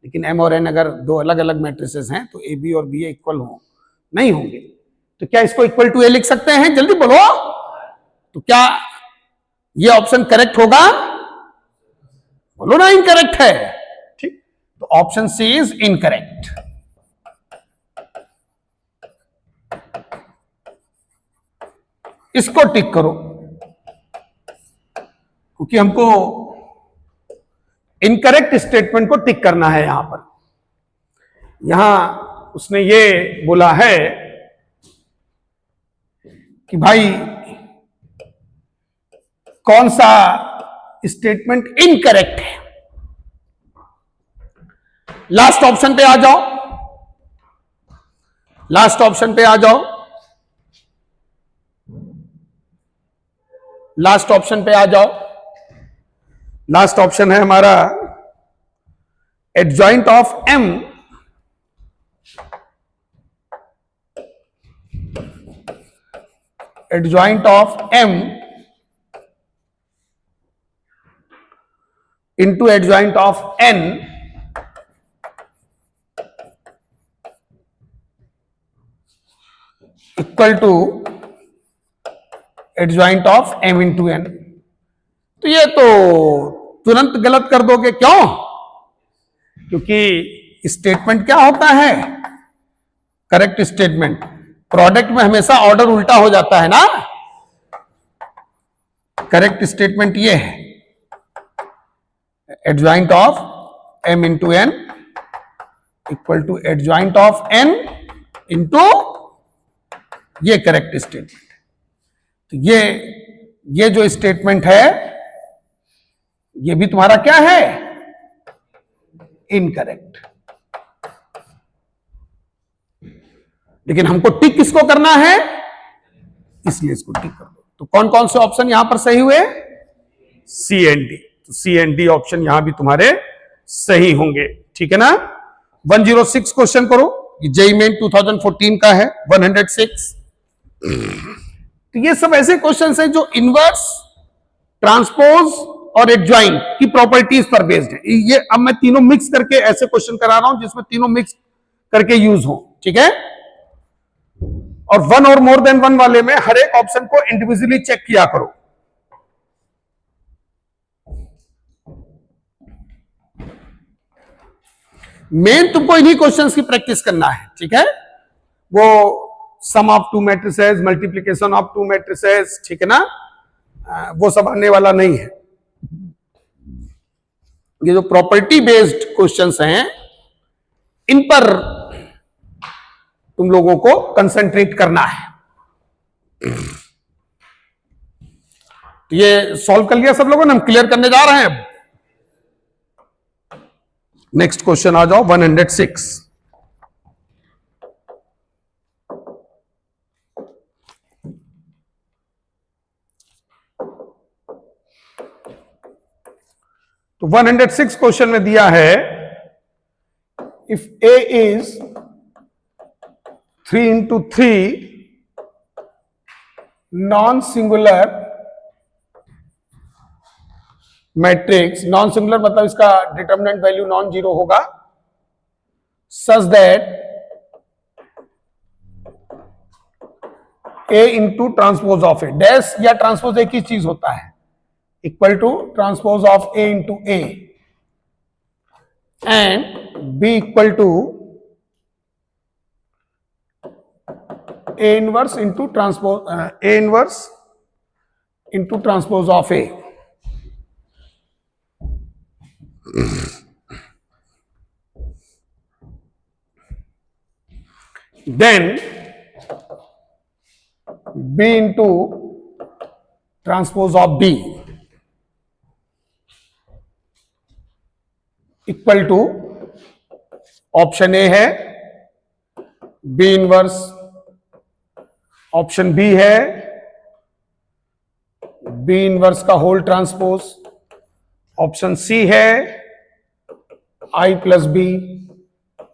लेकिन एम और एन अगर 2 अलग अलग मैट्रिसेस हैं तो ए बी और बी ए इक्वल हो नहीं होंगे। तो क्या इसको इक्वल टू ए लिख सकते हैं? जल्दी बोलो। तो क्या ये ऑप्शन करेक्ट होगा? बोलो ना इनकरेक्ट है। ठीक, तो ऑप्शन सी इज इनकरेक्ट। इसको टिक करो क्योंकि हमको इनकरेक्ट स्टेटमेंट को टिक करना है। यहां पर उसने ये बोला है कि भाई कौन सा स्टेटमेंट इनकरेक्ट है। लास्ट ऑप्शन पे आ जाओ, लास्ट ऑप्शन पे आ जाओ, लास्ट ऑप्शन पे आ जाओ। लास्ट ऑप्शन है हमारा adjoint of m adjoint of m into adjoint of n equal to adjoint of m into n। तो ये तो तुरंत गलत कर दोगे। क्यों? क्योंकि स्टेटमेंट क्या होता है, करेक्ट स्टेटमेंट। प्रोडक्ट में हमेशा ऑर्डर उल्टा हो जाता है ना। करेक्ट स्टेटमेंट ये है adjoint of m into n equal to adjoint of n into ये करेक्ट स्टेटमेंट। तो ये जो स्टेटमेंट है ये भी तुम्हारा क्या है, इनकरेक्ट। लेकिन हमको टिक किसको करना है, इसलिए इसको टिक कर दो। तो कौन कौन से ऑप्शन यहां पर सही हुए? सी एंड डी। तो सी एंड डी ऑप्शन यहां भी तुम्हारे सही होंगे। ठीक है ना। 106 क्वेश्चन करो। जेईई मेन 2014 का है 106। तो ये सब ऐसे क्वेश्चंस हैं जो इनवर्स, ट्रांसपोज और एडजॉइन की प्रॉपर्टीज पर बेस्ड है। ये अब मैं तीनों मिक्स करके ऐसे क्वेश्चन करा रहा हूं जिसमें तीनों मिक्स करके यूज हो, ठीक है। और वन और मोर देन वन वाले में हर एक ऑप्शन को इंडिविजुअली चेक किया करो। मेन तुमको इन्हीं क्वेश्चंस की प्रैक्टिस करना है, ठीक है। वो sum of two matrices, multiplication of two matrices, ठीक है ना, वो सब आने वाला नहीं है। ये जो प्रॉपर्टी बेस्ड क्वेश्चंस हैं इन पर तुम लोगों को कंसंट्रेट करना है। तो ये सॉल्व कर लिया सब लोगों ने, हम क्लियर करने जा रहे हैं अब। नेक्स्ट क्वेश्चन आ जाओ 106। तो 106 क्वेश्चन में दिया है if A is 3 into 3 non singular matrix, non singular मतलब इसका डिटरमिनेंट वैल्यू नॉन जीरो होगा, such that A into transpose of A, dash या ट्रांसपोज एक ही चीज होता है, equal to transpose of A into A and B equal to A inverse into transpose, A inverse into transpose of A। Then B into transpose of B equal to option A है B इनवर्स, ऑप्शन बी है B इनवर्स का होल ट्रांसपोज, ऑप्शन सी है I plus B,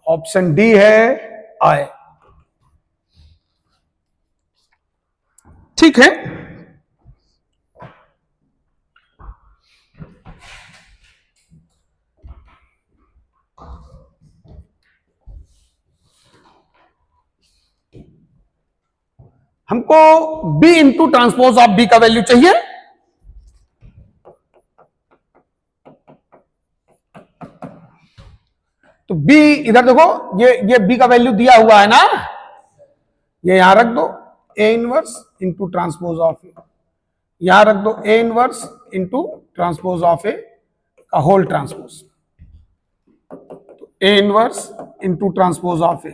option D है I। ठीक है, हमको B into transpose of B का वैल्यू चाहिए। तो B इधर देखो, ये B का वैल्यू दिया हुआ है ना, ये यहां रख दो A inverse into transpose of A, यहां रख दो A inverse into transpose of A का होल ट्रांसपोज, तो A inverse into transpose of A.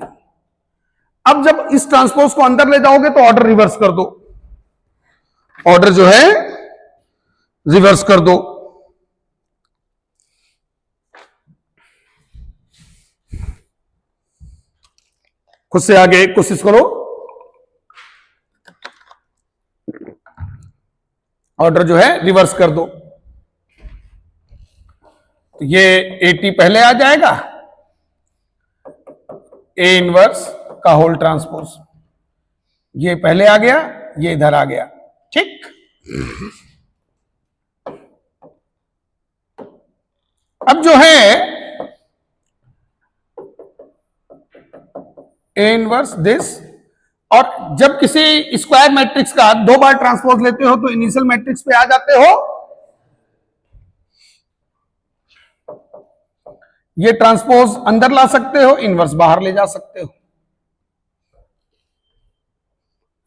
अब जब इस ट्रांसपोज को अंदर ले जाओगे तो ऑर्डर रिवर्स कर दो, ऑर्डर जो है रिवर्स कर दो। खुद से आगे कोशिश करो, ऑर्डर जो है रिवर्स कर दो। तो ये 80 पहले आ जाएगा, A इनवर्स का होल ट्रांसपोज, ये पहले आ गया, ये इधर आ गया, ठीक। अब जो है A इनवर्स दिस, और जब किसी स्क्वायर मैट्रिक्स का दो बार ट्रांसपोज लेते हो तो इनिशियल मैट्रिक्स पे आ जाते हो, ये ट्रांसपोज अंदर ला सकते हो, इनवर्स बाहर ले जा सकते हो,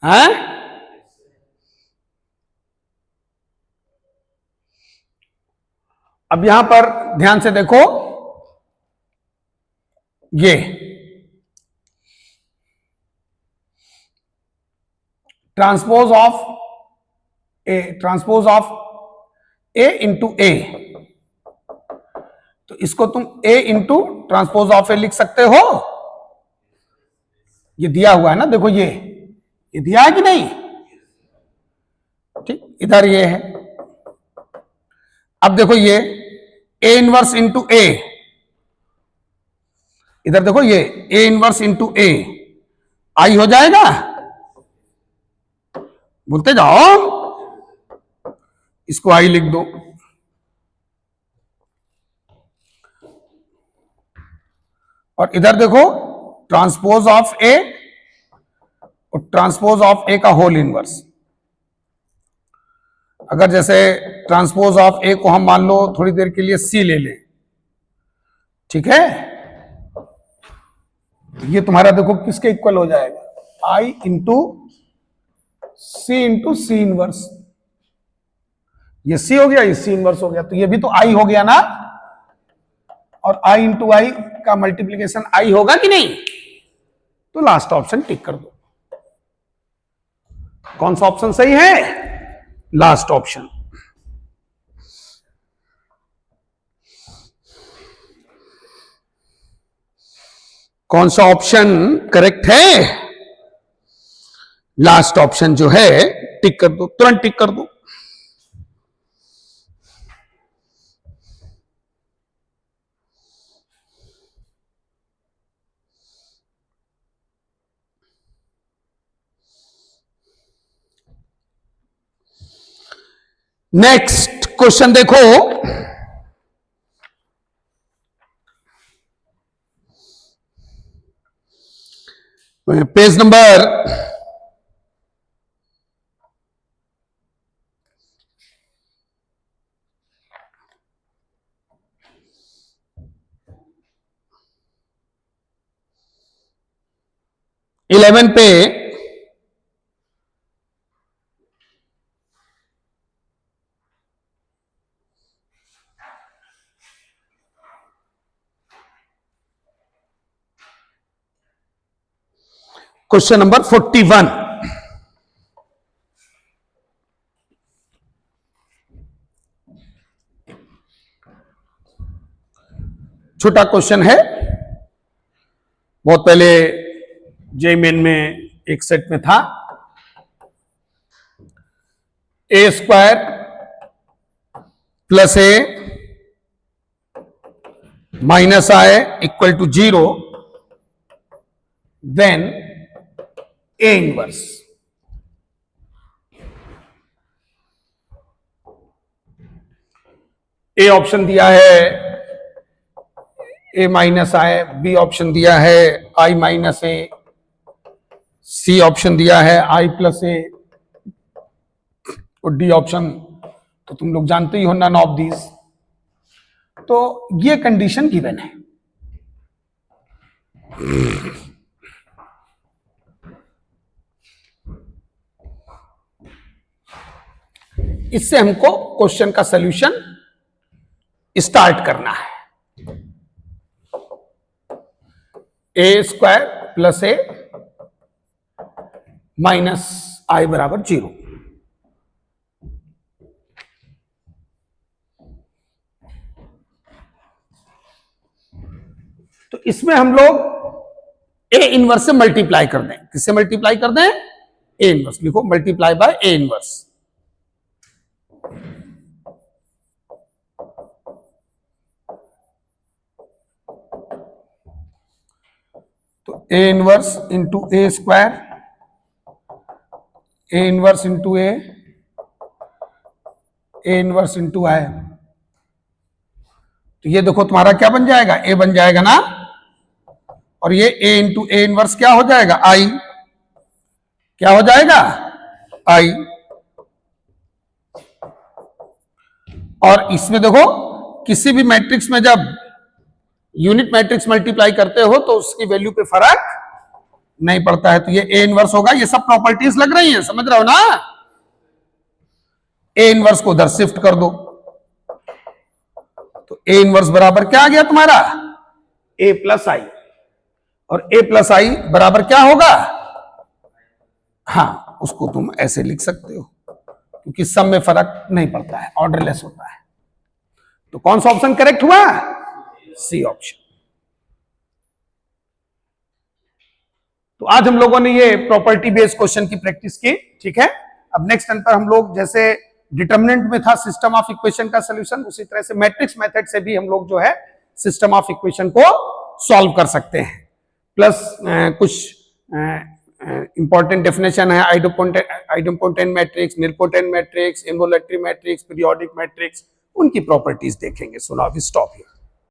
हैं? अब यहां पर ध्यान से देखो, ये transpose of A into A, तो इसको तुम A इंटू ट्रांसपोज ऑफ ए लिख सकते हो। ये दिया हुआ है ना, देखो ये दिया है कि नहीं, ठीक, इधर ये है। अब देखो ये A इनवर्स इंटू ए, इधर देखो ये ए इनवर्स इंटू ए आई हो जाएगा, बोलते जाओ, इसको आई लिख दो। और इधर देखो ट्रांसपोज ऑफ ए और ट्रांसपोज ऑफ ए का होल इनवर्स। अगर जैसे ट्रांसपोज ऑफ ए को हम मान लो थोड़ी देर के लिए सी ले लें, ठीक है, ये तुम्हारा देखो किसके इक्वल हो जाएगा, आई इंटू सी इनवर्स। ये सी हो गया, ये सी इनवर्स हो गया, तो ये भी तो आई हो गया ना, और आई इंटू आई का मल्टीप्लीकेशन आई होगा कि नहीं, तो लास्ट ऑप्शन टिक कर दो। कौन सा ऑप्शन सही है, लास्ट ऑप्शन। कौन सा ऑप्शन करेक्ट है, लास्ट ऑप्शन जो है टिक कर दो, तुरंत टिक कर दो। नेक्स्ट क्वेश्चन देखो, पेज नंबर 11 पे क्वेश्चन नंबर 41, छोटा क्वेश्चन है, बहुत पहले जे मेन में एक सेट में था। A square plus A minus I equal to 0, then A inverse. A option दिया है A minus I, B option दिया है आई माइनस ए, सी ऑप्शन दिया है आई प्लस ए, और डी ऑप्शन तो तुम लोग जानते ही हो नन ऑफ दीज। तो ये कंडीशन गिवन है। इससे हमको क्वेश्चन का सॉल्यूशन स्टार्ट करना है। ए स्क्वायर प्लस ए माइनस आई बराबर 0। तो इसमें हम लोग ए इनवर्स से मल्टीप्लाई कर दें। किससे मल्टीप्लाई कर दें, ए इनवर्स। लिखो मल्टीप्लाई बाय ए इनवर्स। तो A inverse into A square, A inverse into A inverse into I. तो ये देखो तुम्हारा क्या बन जाएगा, ए बन जाएगा ना, और ये ए इंटू ए इनवर्स क्या हो जाएगा, आई। क्या हो जाएगा, आई। और इसमें देखो किसी भी मैट्रिक्स में जब यूनिट मैट्रिक्स मल्टीप्लाई करते हो तो उसकी वैल्यू पे फर्क नहीं पड़ता है। तो ये ए इनवर्स होगा। ये सब प्रॉपर्टीज लग रही हैं, समझ रहे हो ना। ए इनवर्स को उधर शिफ्ट कर दो, तो ए इनवर्स बराबर क्या आ गया तुम्हारा, ए प्लस आई। और ए प्लस आई बराबर क्या होगा, हाँ उसको तुम ऐसे लिख सकते हो क्योंकि सब में फर्क नहीं पड़ता है, ऑर्डरलेस होता है। तो कौन सा ऑप्शन करेक्ट हुआ, सी ऑप्शन। तो आज हम लोगों ने ये प्रॉपर्टी बेस्ड क्वेश्चन की प्रैक्टिस की, ठीक है। अब नेक्स्ट टर्न पर हम लोग जैसे डिटरमिनेंट में था सिस्टम ऑफ इक्वेशन का सॉल्यूशन, उसी तरह से मैट्रिक्स मेथड से भी हम लोग जो है सिस्टम ऑफ इक्वेशन को सॉल्व कर सकते हैं। प्लस कुछ इंपॉर्टेंट डेफिनेशन है, idempotent matrix, nilpotent matrix, involutory matrix, periodic matrix, उनकी प्रॉपर्टीज देखेंगे। So now we stop here.